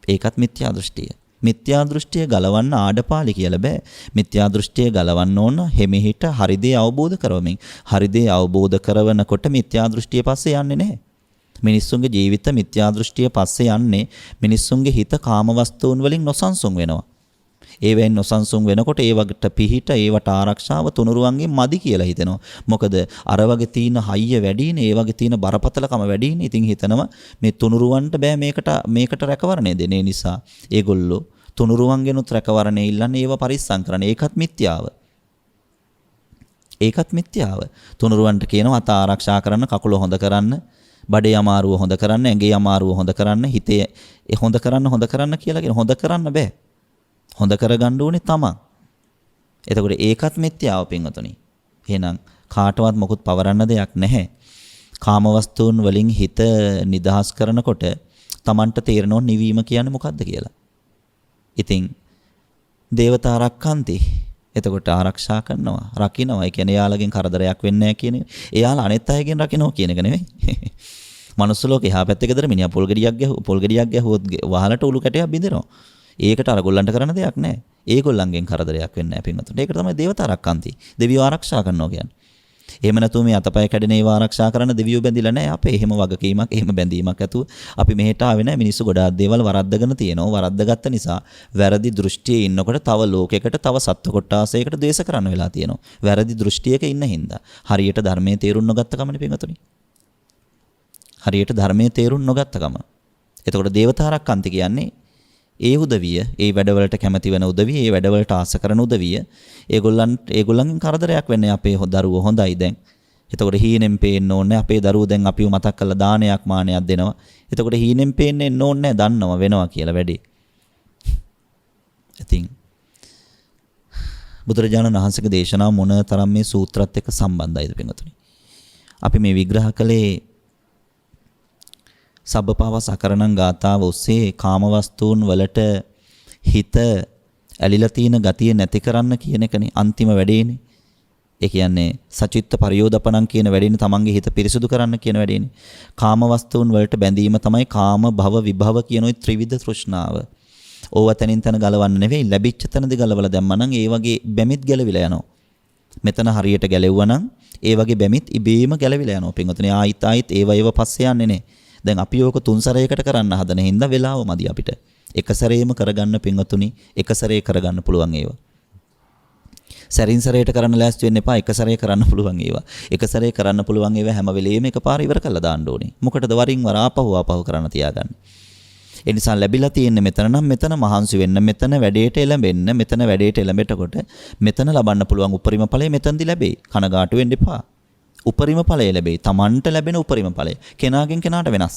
ඒකත් මිත්‍යා දෘෂ්ටිය. මිත්‍යා දෘෂ්ටිය ගලවන්න ආඩපාලි කියලා බෑ. මිත්‍යා දෘෂ්ටිය ගලවන්න ඕන හිමිහිට හරි දේ අවබෝධ කරවමින්. හරි දේ අවබෝධ කරවනකොට මිත්‍යා දෘෂ්ටිය පස්සේ යන්නේ නැහැ. මිනිස්සුන්ගේ ජීවිත මිත්‍යා දෘෂ්ටිය පස්සේ යන්නේ මිනිස්සුන්ගේ හිත කාමවස්තුන් වලින් නොසන්සුන් වෙනවා. ඒවෙන් නොසන්සුන් වෙනකොට ඒවට පිහිට ඒවට ආරක්ෂාව තුනුරුවන්ගේ මදි කියලා හිතෙනවා. මොකද අර වගේ තියෙන හයිය වැඩිනේ, ඒ වගේ තියෙන බරපතලකම වැඩිනේ. ඉතින් හිතනවා මේ තුනුරුවන්ට බෑ මේකට රැකවරණය දෙන්න. ඒ නිසා ඒගොල්ලෝ තුනුරුවන්ගෙනුත් රැකවරණය ඉල්ලන්නේ ඒව පරිස්සම් කරන්න. ඒකත් මිත්‍යාව. ඒකත් මිත්‍යාව. තුනුරුවන්ට කියනවා අත ආරක්ෂා කරන්න, කකුල හොඳ කරන්න, බඩේ අමාරුව හොඳ කරන්න, ඇඟේ අමාරුව හොඳ කරන්න, හිතේ හොඳ කරන්න කියලා කියන හොඳ කරන්න බෑ. හොඳ කරගන්න ඕනේ තමන්. එතකොට ඒකත් මිත්‍යාව පින්වතුනි. එහෙනම් කාටවත් මොකුත් පවරන්න දෙයක් නැහැ. කාමවස්තුන් වලින් හිත නිදහස් කරනකොට තමන්ට තේරෙනව නිවීම කියන්නේ මොකද්ද කියලා. ඉතින් දේවතා රක්칸ති. එතකොට ආරක්ෂා කරනවා, රකින්නවා. ඒ කියන්නේ එයාලගෙන් කරදරයක් වෙන්නේ නැහැ කියන එක. එයාලා අනෙත් අයගෙන් රකින්නවා කියන එක නෙවෙයි. මනුස්ස ලෝකේ එහා පැත්තේ ගෙදර මිනිහා පොල් ගෙඩියක් ගැහුවොත් වහලට උළු කැටයක් බිඳිනවා. ඒකට අරගොල්ලන්ට කරන්න දෙයක් නැහැ. ඒගොල්ලන්ගෙන් කරදරයක් වෙන්නේ නැහැ පින්වතුනි. ඒකට තමයි දේවතාරක්කාන්ති. දෙවියෝ ආරක්ෂා කරනවා කියන්නේ. එහෙම නැතුව මේ අතපය කැඩෙන ඒවා ආරක්ෂා කරන්න දෙවියෝ බැඳිලා නැහැ. අපේ එහෙම වගකීමක්, එහෙම බැඳීමක් ඇතුව අපි මෙහෙට ආවේ නැහැ. මිනිස්සු ගොඩාක් දේවල් වරද්දගෙන තියෙනවා. වරද්දගත්ත නිසා වැරදි දෘෂ්ටියේ ඉන්නකොට තව ලෝකයකට, තව සත්ව කොටාසයකට ද්වේෂ කරන්න වෙලා තියෙනවා. වැරදි දෘෂ්ටියක ඉන්න හින්දා. හරියට ධර්මයේ තේරුම් නොගත්ත කමනේ පින්වතුනි. හරියට ධර්මයේ තේරුම් නොගත්ත කම. එතකොට දේවතාරක්කාන්ති කියන්නේ ඒ උදවිය, ඒ වැඩවලට කැමති වෙන උදවිය, ඒ වැඩවලට ආස කරන උදවිය, ඒගොල්ලන්ගෙන් කරදරයක් වෙන්නේ අපේ දරුවෝ හොඳයි දැන්. එතකොට හීනෙන් පේන්න ඕනේ අපේ දරුවෝ දැන් අපිව මතක් කරලා දානයක් මානයක් දෙනවා. එතකොට හීනෙන් පේන්නේ ඕනේ දන්නවා වෙනවා කියලා වැඩි. ඉතින් බුදුරජාණන් වහන්සේගේ දේශනාව මොන තරම් මේ සූත්‍රات එක්ක සම්බන්ධයිද පින්වතුනි? අපි මේ විග්‍රහ කළේ සබ්බපාව සකරණං ගාථාව ඔස්සේ කාමවස්තුන් වලට හිත ඇලිලා තියෙන ගතිය නැති කරන්න කියන එකනේ අන්තිම වැඩේනේ. ඒ කියන්නේ සචිත්ත පරියෝදපණං කියන වැඩේනේ තමන්ගේ හිත පිරිසුදු කරන්න කියන වැඩේනේ. කාමවස්තුන් වලට බැඳීම තමයි කාම භව විභව කියන ওই ත්‍රිවිධ තෘෂ්ණාව. ඕව තනින් තන ගලවන්න නෙවෙයි ලැබිච්ච තැනදී ගලවලා දැම්මා නම් ඒ වගේ බැමිත් ගැලවිලා යනවා. මෙතන හරියට ගැලෙවුවා නම් ඒ වගේ බැමිත් ඉබේම ගැලවිලා යනවා. පින්වතුනි ආයිත් ඒව පස්සේ යන්නේ නේ. දැන් අපි ඕක තුන් සැරයකට කරන්න හදන හින්දා වෙලාව මදි අපිට. එක සැරේම කරගන්න පින්වතුනි, එක සැරේ කරගන්න පුළුවන් ඒවා. සැරින් සැරේට කරන්න ලෑස්ති වෙන්න එපා. එක සැරේ කරන්න පුළුවන් ඒවා. එක සැරේ කරන්න පුළුවන් ඒවා හැම වෙලෙම එකපාර ඉවර කරලා දාන්න ඕනේ. මොකටද වරින් වර ආපහු කරන්න තියාගන්න. ඒ නිසා ලැබිලා තියෙන්නේ මෙතන නම් මෙතන මහන්සි වෙන්න, මෙතන වැඩේට එළඹෙන්න, මෙතන වැඩේට එළඹෙතකොට මෙතන ලබන්න පුළුවන් උපරිම ඵලය මෙතනදී ලැබෙයි. කනගාටු වෙන්න එපා. උපරිම ඵලය ලැබෙයි. Tamanට ලැබෙන උපරිම ඵලය. කෙනාගෙන් කෙනාට වෙනස්.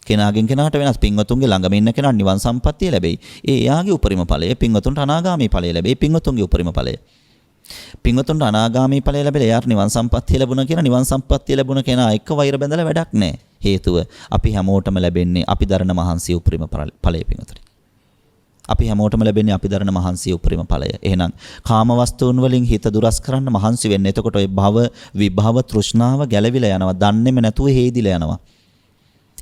කෙනාගෙන් කෙනාට වෙනස්. පින්වතුන්ගේ ළඟම ඉන්න කෙනාට නිවන් සම්පත්තිය ලැබෙයි. ඒ එයාගේ උපරිම ඵලය. පින්වතුන්ට අනාගාමී ඵලය ලැබෙයි. පින්වතුන්ගේ උපරිම ඵලය. පින්වතුන්ට අනාගාමී ඵලය ලැබෙලා එයාට නිවන් සම්පත්තිය ලැබුණා කියන නිවන් සම්පත්තිය ලැබුණ කෙනා එක්ක වෛර බැඳලා වැඩක් නැහැ. හේතුව අපි හැමෝටම ලැබෙන්නේ අපි දරන මහන්සිය උපරිම ඵලය පින්වතුනි. අපි හැමෝටම ලැබෙන්නේ අපි දරන මහන්සිය උපරිම ඵලය. එහෙනම් කාම වස්තුන් වලින් හිත දුරස් කරන්න මහන්සි වෙන්න. එතකොට ඔය භව විභව තෘෂ්ණාව ගැලවිලා යනවා. දන්නේම නැතුව හේදිලා යනවා.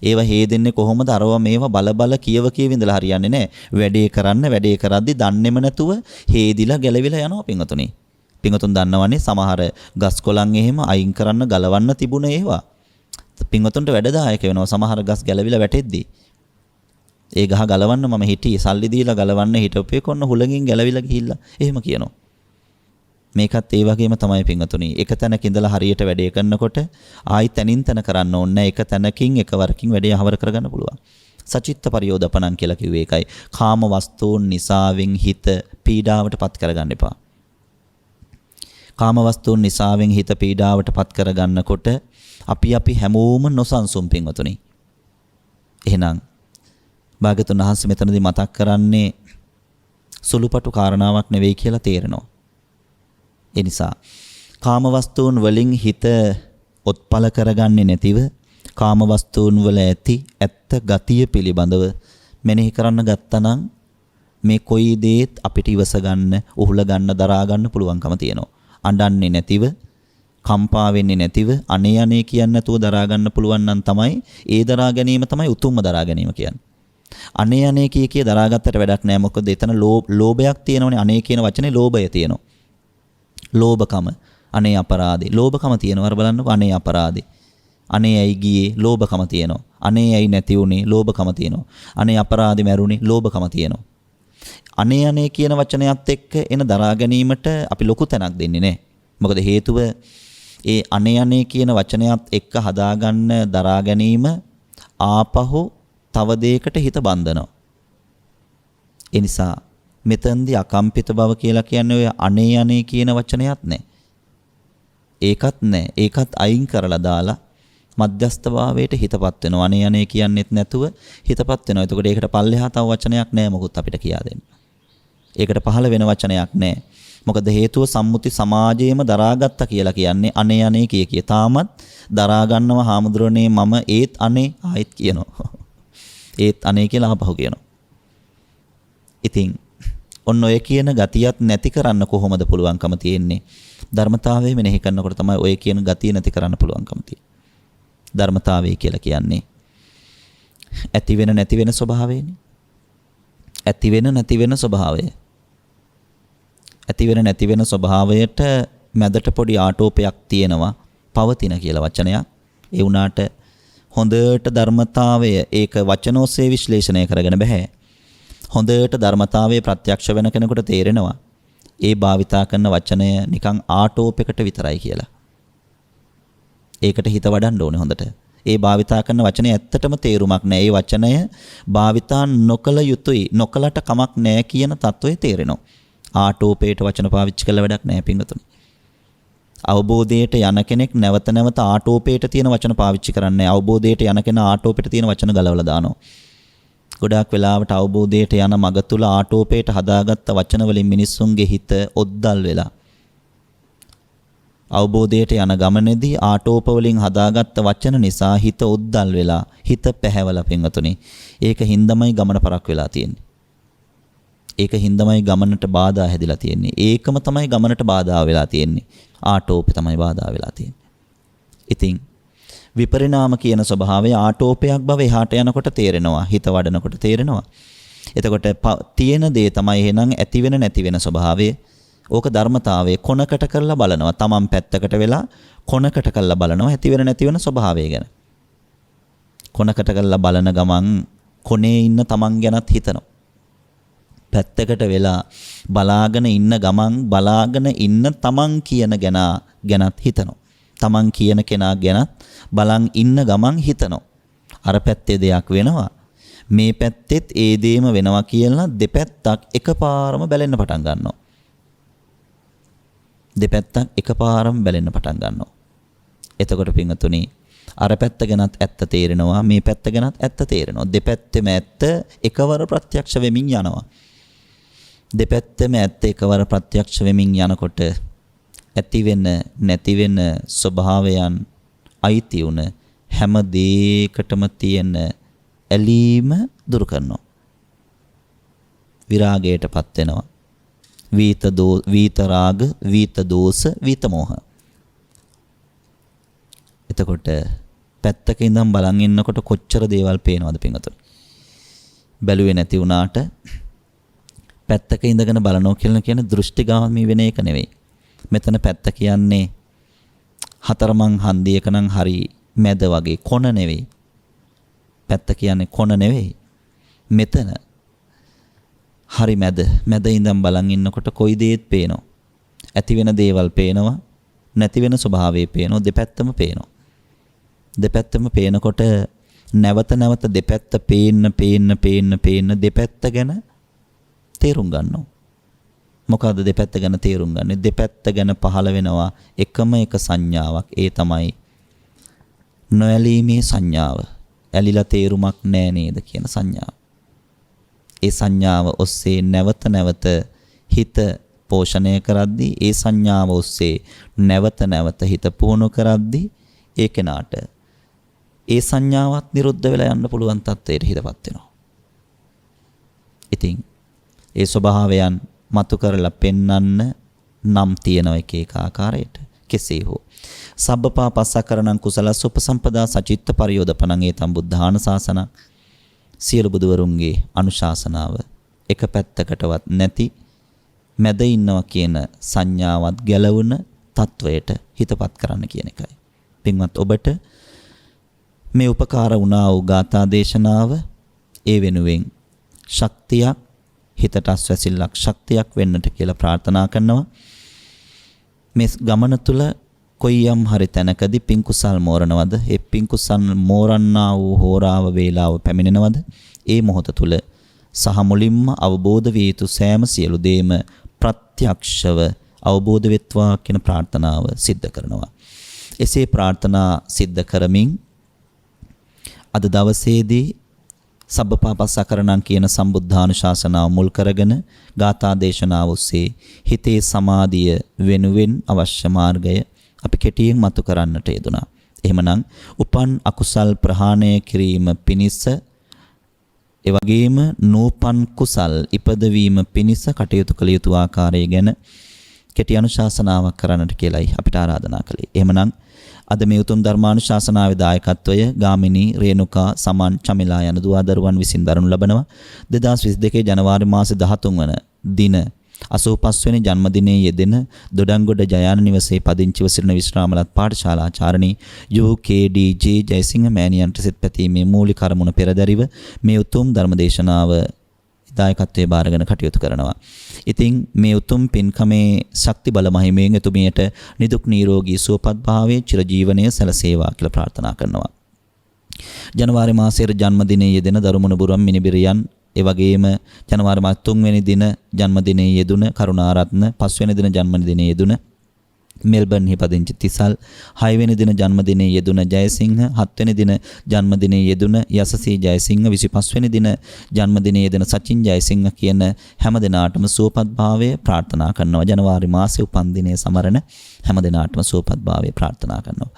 ඒව හේදෙන්නේ කොහොමද? අරව මේව බල කියව ඉඳලා හරියන්නේ නැහැ. වැඩේ කරද්දි දන්නේම නැතුව හේදිලා ගැලවිලා යනවා පින්වතුනි. පින්වතුන් දන්නවනේ සමහර ගස් කොළන් එහෙම අයින් කරන්න ගලවන්න තිබුණ ඒවා. පින්වතුන්ට වැඩදායක වෙනවා සමහර ගස් ගැලවිලා වැටෙද්දී. ඒ ගහ ගලවන්න මම හිටියේ සල්ලි දීලා ගලවන්න හිටපේ කොන්න හුලඟින් ගැලවිලා ගිහිල්ලා එහෙම කියනවා. මේකත් ඒ වගේම තමයි පින්වතුනි. එක තැනක ඉඳලා හරියට වැඩේ කරනකොට ආයි තනින් තන කරන්න ඕනේ. එක තැනකින් එකවරකින් වැඩේ යහවර කරගන්න පුළුවන්. සචිත්ත පරියෝදපණං කියලා කිව්වේ ඒකයි. කාම වස්තුන් නිසාවෙන් හිත පීඩාවට පත් කරගන්න එපා. කාම වස්තුන් නිසාවෙන් හිත පීඩාවට පත් කරගන්නකොට අපි හැමෝම නොසන්සුන් පින්වතුනි. එහෙනම් භාග්‍යතුන් වහන්සේ මෙතනදී මතක් කරන්නේ සුළුපටු කාරණාවක් නෙවෙයි කියලා තේරෙනවා. ඒ නිසා කාම වස්තුන් වලින් හිත ඔත්පල කරගන්නේ නැතිව කාම වස්තුන් වල ඇත්ත ගතිය පිළිබඳව මෙනෙහි කරන්න ගත්තනම් මේ කොයි දේත් අපිට ඉවස ගන්න, උහුල ගන්න, දරා ගන්න පුළුවන්කම තියෙනවා. අඬන්නේ නැතිව, කම්පා වෙන්නේ නැතිව, අනේ කියන්නේ නැතුව දරා ගන්න පුළුවන් නම් තමයි ඒ දරා ගැනීම තමයි උතුම්ම දරා ගැනීම කියන්නේ. අනේ කිය දරාගත්තට වැඩක් නැහැ. මොකද එතන ලෝභයක් තියෙනවනේ. අනේ කියන වචනේ ලෝභය තියෙනවා. ලෝභකම, අනේ අපරාදේ. ලෝභකම තියෙනවා බලන්නකො. අනේ අපරාදේ. අනේ ඇයි ගියේ? ලෝභකම තියෙනවා. අනේ ඇයි නැති වුනේ? ලෝභකම තියෙනවා. අනේ අපරාදේ මැරුණේ? ලෝභකම තියෙනවා. අනේ කියන වචනයත් එක්ක එන දරා ගැනීමට අපි ලොකු තැනක් දෙන්නේ නැහැ. මොකද හේතුව ඒ අනේ කියන වචනයත් එක්ක හදාගන්න දරා ගැනීම ආපහු තව දෙයකට හිත බඳිනවා. ඒ නිසා මෙතෙන්දී අකම්පිත බව කියලා කියන්නේ ඔය අනේ කියන වචනයත් නැහැ. ඒකත් නැහැ. ඒකත් අයින් කරලා දාලා මධ්‍යස්ථ භාවයට හිතපත් වෙනවා. අනේ කියන්නෙත් නැතුව හිතපත් වෙනවා. එතකොට ඒකට පල්ලෙහා තව වචනයක් නැහැ මොකුත් අපිට කියා දෙන්න. ඒකට පහළ වෙන වචනයක් නැහැ. මොකද හේතුව සම්මුති සමාජයේම දරාගත්තා කියලා කියන්නේ අනේ කිය. තාමත් දරා ගන්නව හාමුදුරනේ මම ඒත් අනේ ආයෙත් කියනවා. ඒත් අනේ කියලා ආපහු කියනවා. ඉතින් ඔන්න ඔය කියන ගතියත් නැති කරන්න කොහොමද පුළුවන්කම තියෙන්නේ? ධර්මතාවය මෙනෙහි කරනකොට තමයි ඔය කියන ගතිය නැති කරන්න පුළුවන්කම තියෙන්නේ. ධර්මතාවය කියලා කියන්නේ ඇති වෙන නැති වෙන ස්වභාවයනේ. ඇති වෙන නැති වෙන ස්වභාවය. ඇති වෙන නැති වෙන ස්වභාවයට මැදට පොඩි ආටෝපයක් තියෙනවා. පවතින කියලා වචනයක්. ඒ වුණාට හොඳට ධර්මතාවය ඒක වචන ඔස්සේ විශ්ලේෂණය කරගෙන බෑ. හොඳට ධර්මතාවයේ ප්‍රත්‍යක්ෂ වෙන කෙනෙකුට තේරෙනවා. ඒ භාවිතා කරන වචනය නිකන් ආටෝපයකට විතරයි කියලා. ඒකට හිත වඩන්න ඕනේ හොඳට. ඒ භාවිතා කරන වචනේ ඇත්තටම තේරුමක් නැහැ. ඒ වචනය භාවිතා නොකළ යුතුයි. නොකලට කමක් නැහැ කියන තත්වය තේරෙනවා. ආටෝපයට වචන පාවිච්චි කළ වැඩක් නැහැ පින්වතුනි. අවබෝධයට යන කෙනෙක් නැවත නැවත ආටෝපයට තියෙන වචන පාවිච්චි කරන්නේ. අවබෝධයට යන කෙනා ආටෝපයට තියෙන වචන ගලවලා දානවා. ගොඩාක් වෙලාවට අවබෝධයට යන මග තුල ආටෝපයට හදාගත්ත වචන වලින් මිනිස්සුන්ගේ හිත ඔද්දල් වෙලා. අවබෝධයට යන ගමනේදී ආටෝප වලින් හදාගත්ත වචන නිසා හිත ඔද්දල් වෙලා, හිත පැහැවලා පින්වතුනි. ඒක හින්දමයි ගමන පරක් වෙලා තියෙන්නේ. ඒක හින්දමයි ගමනට බාධා හැදිලා තියෙන්නේ. ඒකම තමයි ගමනට බාධා වෙලා තියෙන්නේ. ආටෝපේ තමයි බාධා වෙලා තියෙන්නේ. ඉතින් විපරිණාම කියන ස්වභාවය ආටෝපයක් බව එහාට යනකොට තේරෙනවා. හිත වඩනකොට තේරෙනවා. එතකොට තියෙන දේ තමයි එහෙනම් ඇති වෙන නැති වෙන ස්වභාවය. ඕක ධර්මතාවයේ කොනකට කරලා බලනවා. තමන් පැත්තකට වෙලා කොනකට කරලා බලනවා ඇති වෙන නැති වෙන ස්වභාවය ගැන. කොනකට කරලා බලන ගමන් කොනේ ඉන්න තමන් ගැනත් හිතනවා. පැත්තකට වෙලා බලාගෙන ඉන්න ගමන් බලාගෙන ඉන්න තමන් කියන ගැනත් හිතනවා. තමන් කියන කෙනා ගැනත් බලන් ඉන්න ගමන් හිතනවා. අර පැත්තේ දෙයක් වෙනවා. මේ පැත්තෙත් ඒ දේම වෙනවා කියලා දෙපැත්තක් එකපාරම බැලෙන්න පටන් ගන්නවා. දෙපැත්තක් එකපාරම බැලෙන්න පටන් ගන්නවා. එතකොට පින්වතුනි අර පැත්ත ගැනත් ඇත්ත තේරෙනවා. මේ පැත්ත ගැනත් ඇත්ත තේරෙනවා. දෙපැත්තෙම ඇත්ත එකවර ප්‍රත්‍යක්ෂ වෙමින් යනවා. දෙපැත්තෙම ඇත්ත එකවර ප්‍රත්‍යක්ෂ වෙමින් යනකොට ඇති වෙන නැති වෙන ස්වභාවයන් අයිති උන හැම දෙයකටම තියෙන ඇලීම දුරු කරනවා. විරාගයටපත් වෙනවා. වීත රාග, වීත දෝෂ, වීත මෝහ. එතකොට පැත්තක ඉඳන් බලන් ඉන්නකොට කොච්චර දේවල් පේනවද පින්වතුනි? බැලුවේ නැති වුණාට පැත්තක ඉඳගෙන බලනවා කියලා කියන්නේ දෘෂ්ටිගාමී වෙන එක නෙවෙයි. මෙතන පැත්ත කියන්නේ හතරමං හන්දියක නම් හරි මැද වගේ කොන නෙවෙයි. පැත්ත කියන්නේ කොන නෙවෙයි. මෙතන හරි මැද ඉඳන් බලන් ඉන්නකොට කොයි දේත් පේනවා. ඇති වෙන දේවල් පේනවා, නැති වෙන ස්වභාවය පේනවා, දෙපැත්තම පේනවා. දෙපැත්තම පේනකොට නැවත නැවත දෙපැත්ත පේන්න දෙපැත්ත ගැන තේරුම් ගන්නවා. මොකද්ද දෙපැත්ත ගැන තේරුම් ගන්නේ? දෙපැත්ත ගැන පහළ වෙනවා එකම එක සංඥාවක්. ඒ තමයි නොඇලීමේ සංඥාව. ඇලිලා තේරුමක් නෑ නේද කියන සංඥාව. ඒ සංඥාව ඔස්සේ නැවත නැවත හිත පෝෂණය කරද්දී, ඒ සංඥාව ඔස්සේ නැවත නැවත හිත පුහුණු කරද්දී ඒ කෙනාට ඒ සංඥාවත් නිරුද්ධ වෙලා යන්න පුළුවන් තත්ත්වයට හිතපත් වෙනවා. ඉතින් ඒ ස්වභාවයන් මතු කරලා පෙන්වන්න නම් තියෙන එක ආකාරයට කෙසේ හෝ සබ්බපාපස්සකරණං කුසලස්ස උපසම්පදා සචිත්ත පරියෝදපණං ඒතම් බුද්ධාන ශාසන සියලු බුදුවරුන්ගේ අනුශාසනාව එක පැත්තකටවත් නැති මැද ඉන්නවා කියන සංඥාවත් ගැලවුණ තත්වයට හිතපත් කරන්න කියන එකයි. පින්වත් ඔබට මේ උපකාර වුණා වූ ගාථා දේශනාව ඒ වෙනුවෙන් ශක්තියක් හිතට අස්වැසිල්ලක් ශක්තියක් වෙන්නට කියලා ප්‍රාර්ථනා කරනවා. මේ ගමන තුල කොයියම් හරි තැනකදී පින්කුසල් මෝරනවද? ඒ පින්කුසල් මෝරන්නා වූ හෝරාව වේලාව පැමිණෙනවද? ඒ මොහොත තුල සහ මුලින්ම අවබෝධ විය යුතු සෑම සියලු දේම ප්‍රත්‍යක්ෂව අවබෝධ වෙත්වා කියන ප්‍රාර්ථනාව සිද්ධ කරනවා. එසේ ප්‍රාර්ථනා සිද්ධ කරමින් අද දවසේදී සබ්බපාපස්සකරණං කියන සම්බුද්ධානුශාසනාව මුල් කරගෙන ගාථා දේශනාව ඔස්සේ හිතේ සමාධිය වෙනුවෙන් අවශ්‍ය මාර්ගය අපි කෙටියෙන් මතු කරන්නට යෙදුණා. එහෙමනම් උපන් අකුසල් ප්‍රහාණය කිරීම පිණිස එවැගේම නූපන් කුසල් ඉපදවීම පිණිස කටයුතු කළ යුතු ආකාරය ගැන කෙටි අනුශාසනාවක් කරන්නට කියලායි අපිට ආරාධනා කළේ. එහෙමනම් අද මේ උතුම් ධර්මානුශාසනාවේ දායකත්වය ගාමිණී රේණුකා සමන් චමිලා යන දුවදරුවන් විසින් දරනු ලබනවා. 2022 ජනවාරි මාසේ 13 වන දින 85 වෙනි ජන්මදිනයේ යෙදෙන දොඩංගොඩ ජයාන නිවසේ පදිංචිව සිටින විශ්‍රාමලත් පාඨශාලාචාර්ණී UKDJ ජයසිංහ මෑණියන්ට සිත පැතීමේ මූලික කර්මුණ පෙරදරිව මේ උතුම් ධර්මදේශනාව දායකත්වයේ බාරගෙන කටයුතු කරනවා. ඉතින් මේ උතුම් පින්කමේ ශක්ති බල මහිමයෙන් එතුමියට නිදුක් නිරෝගී සුවපත් භාවයේ චිරජීවනයේ සැලසේවා කියලා ප්‍රාර්ථනා කරනවා. ජනවාරි මාසයේ ජන්මදිනයේ යෙදෙන දරුමුණුබුරම් මිනිබිරියන් ඒ වගේම ජනවාරි මාස 3 වෙනි දින ජන්මදිනයේ යෙදුන කරුණාරත්න 5 වෙනි දින ජන්මදිනයේ යෙදුන මෙල්බන් හිපදිංචි තිසල් 6 වෙනි දින ජන්මදිනයේ යෙදුන ජයසිංහ 7 වෙනි දින ජන්මදිනයේ යෙදුන යසසී ජයසිංහ 25 වෙනි දින ජන්මදිනයේ යෙදෙන සචින් ජයසිංහ කියන හැම දිනාටම සුවපත් භාවය ප්‍රාර්ථනා කරනවා. ජනවාරි මාසයේ උපන් දිනයේ සමරන හැම දිනාටම සුවපත් භාවය ප්‍රාර්ථනා කරනවා.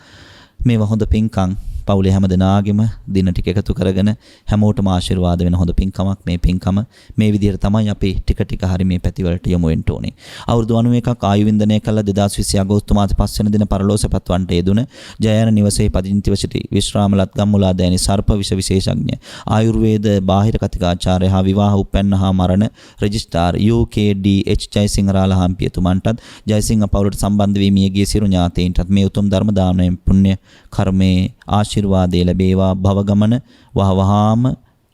මේවා හොඳ පින්කම් පවුලේ හැම දෙනාගේම දින ටික එකතු කරගෙන හැමෝටම ආශිර්වාද වෙන හොඳ පින්කමක් මේ පින්කම. මේ විදිහට තමයි අපි ටික ටික හරි මේ පැතිවලට යමු වෙන්න ඕනේ. අවුරුදු 91ක් ආයු වින්දනය කළ 2020 අගෝස්තු මාසේ 5 වෙනි දින පරලෝසපත්වන්ට යෙදුන ජයන නිවසේ පදිංචිව සිටි විශ්‍රාමලත් ගම්මුලා දෑනි සර්ප විෂ විශේෂඥ ආයුර්වේද බාහිර කතිකාචාර්ය හා විවාහ උපැන්න හා මරණ රෙජිස්ට්‍රාර් UKDH ජයසිංහ රාලහාම්පියතුමන්ටත් ජයසිංහ පවුලට සම්බන්ධ වී මියගිය සිරු ඥාතීන්ටත් මේ උතුම් ධර්ම දානමය පුණ්‍ය කර්මයේ ආශිර්වාදය ලැබේවා. භව ගමන වහවහාම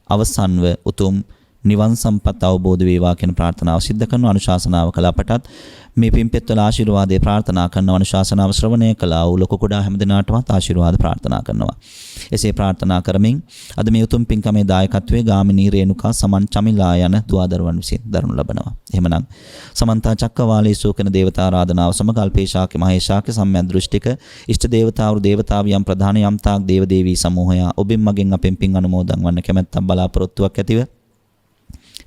අවසන්ව උතුම් නිවන් සම්පත් අවබෝධ වේවා කියන ප්‍රාර්ථනාව සිද්ධ කරන අනුශාසනාව කළ අපටත් මේ පින්පෙත්වල ආශිර්වාදේ ප්‍රාර්ථනා කරන අනුශාසනාව ශ්‍රවණය කළා වූ ලොකු කුඩා හැම දිනාටමත් ආශිර්වාද ප්‍රාර්ථනා කරනවා. එසේ ප්‍රාර්ථනා කරමින් අද මේ උතුම් පින්කමේ දායකත්වයේ ගාමිණී රේණුකා සමන් චමිලා යන දුවදරුවන් විසින් දරනු ලබනවා. එහෙමනම් සමන්ත චක්කවාලේසු කියන දේවතා ආරාධනාව සමග අල්පේශාක්‍ය මහේශාක්‍ය සම්‍යක් දෘෂ්ටික ඉෂ්ට දේවතාවරු දේවතාවියන් ප්‍රධාන යම් තාක් දේව දේවී සමූහය ඔබෙන් මගෙන් අපෙන් පින් අනුමෝදන් වන්න කැමැත්තක් බලාපොරොත්තුවක් ඇතිව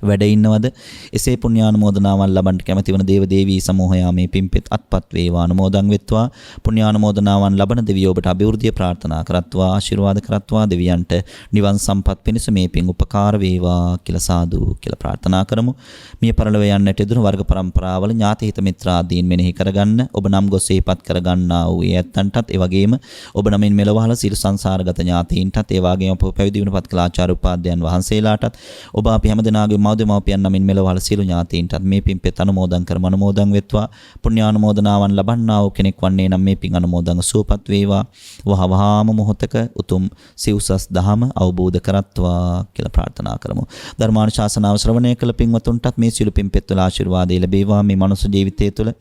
වැඩ ඉන්නවද? එසේ පුණ්‍යානුමෝදනාවන් ලබන්න කැමැති වන දේව දේවී සමූහයා මේ පින්පෙත් අත්පත් වේවා අනුමෝදන් වෙත්වා. පුණ්‍යානුමෝදනාවන් ලබන දෙවියෝ ඔබට අභිවෘද්ධිය ප්‍රාර්ථනා කරත්වා ආශිර්වාද කරත්වා. දෙවියන්ට නිවන් සම්පත් පිණිස මේ පින් උපකාර වේවා කියලා සාදු කියලා ප්‍රාර්ථනා කරමු. මිය පරලොව යන්නට යෙදුණු වර්ග පරම්පරාවල ඥාති හිත මිත්‍රාදීන් මෙනෙහි කරගන්න ඔබ නම් ගොස් සිහිපත් කරගන්නා වූ ඇත්තන්ටත් ඒ වගේම ඔබ නමින් මෙලවහල සියලු සංසාරගත ඥාතීන්ටත් ඒ වගේම අප පැවිදි වුණපත් කළ ආචාර්ය උපාධ්‍යයන් වහන්සේලාටත් ඔබ අපි හැම දෙනාගේ මව්දෙමව්පියන් නමින් මෙලවහල සියලු ඥාතීන්ටත් මේ පින්පෙත් අනුමෝදන් කරම අනුමෝදන් වෙත්වා. පුණ්‍යානුමෝදනාවන් ලබන්නා වූ කෙනෙක් වන්නේ නම් මේ පින් අනුමෝදන් සුවපත් වේවා. වහවහාම මොහොතක උතුම් සිව්සස් දහම අවබෝධ කරත්වා කියලා ප්‍රාර්ථනා කරමු. ධර්මානුශාසනාව ශ්‍රවණය කළ පින්වතුන්ටත් මේ සියලු පින්පෙත් වල ආශිර්වාදය ලැබේවා. මේ මනුස්ස ජීවිතය තුළ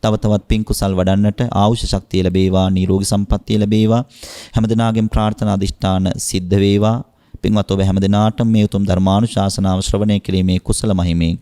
තව තවත් පින් කුසල් වඩන්නට ආයුෂ ශක්තිය ලැබේවා. නිරෝගී සම්පන්නිය ලැබේවා. හැමදෙනාගේම ප්‍රාර්ථනා අධිෂ්ඨාන සිද්ධ වේවා. පින්වත් ඔබ හැමදෙනාටම මේ උතුම් ධර්මානුශාසනාව ශ්‍රවණය කිරීමේ කුසල මහිමයෙන්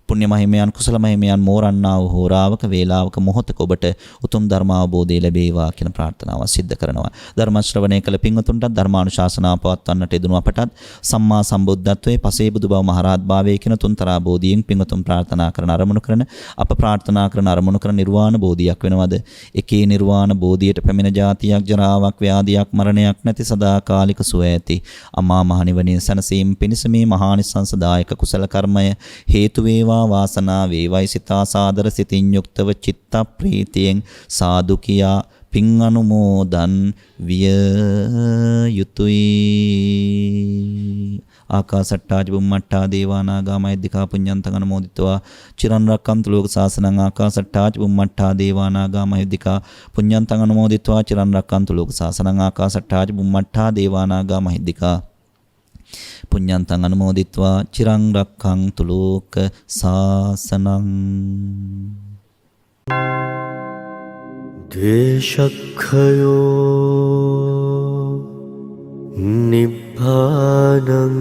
පුණ්‍ය මහිමයන් කුසල මහිමයන් මෝරන්නා වූ හෝරාවක වේලාවක මොහොතක ඔබට උතුම් ධර්ම අවබෝධය ලැබේවා කියන ප්‍රාර්ථනාව සිද්ධ කරනවා. ධර්ම ශ්‍රවණය කළ පින්වතුන්ට ධර්මානුශාසනාව පවත්වන්නට යෙදුණු අපටත් සම්මා සම්බුද්ධත්වයේ පසේ බුදු බව මහරහත් භාවයේ කියන තුන්තරා බෝධියෙන් පින්වතුන් ප්‍රාර්ථනා කරන අරමුණු කරන අප ප්‍රාර්ථනා කරන අරමුණු කරන නිර්වාණ බෝධියක් වෙනවද? එකේ නිර්වාණ බෝධියට පැමිණ ජාතියක් ජරාවක් ව්‍යාධියක් මරණයක් නැති සදාකාලික සුව ඇති අමා මහ නිවනින් සැනසීම පිණිස මේ මහානිසංසදායක කුසල කර්මය හේතු වේවා වාසනා වේවයි සිතා සාදර සිතින් යුක්තව චිත්ත ප්‍රීතියෙන් සාදු කියා පින් අනුමෝදන් විය යුතුය. ආකාසට්ටා චුම්මට්ටා දේවානාගා මහිද්దికා පුඤ්ඤන්තං අනුමෝදිතවා චිරන් රක්칸තු ලෝක සාසනං. ආකාසට්ටා චුම්මට්ටා දේවානාගා මහිද්దికා පුඤ්ඤන්තං අනුමෝදිතවා චිරන් රක්칸තු ලෝක සාසනං. ආකාසට්ටා චුම්මට්ටා දේවානාගා මහිද්దికා පුඤ්ඤන්තං අනුමෝදිතවා චිරං රක්ඛන්තු ලෝක සාසනං. දේශක්ඛයෝ නිබ්බානං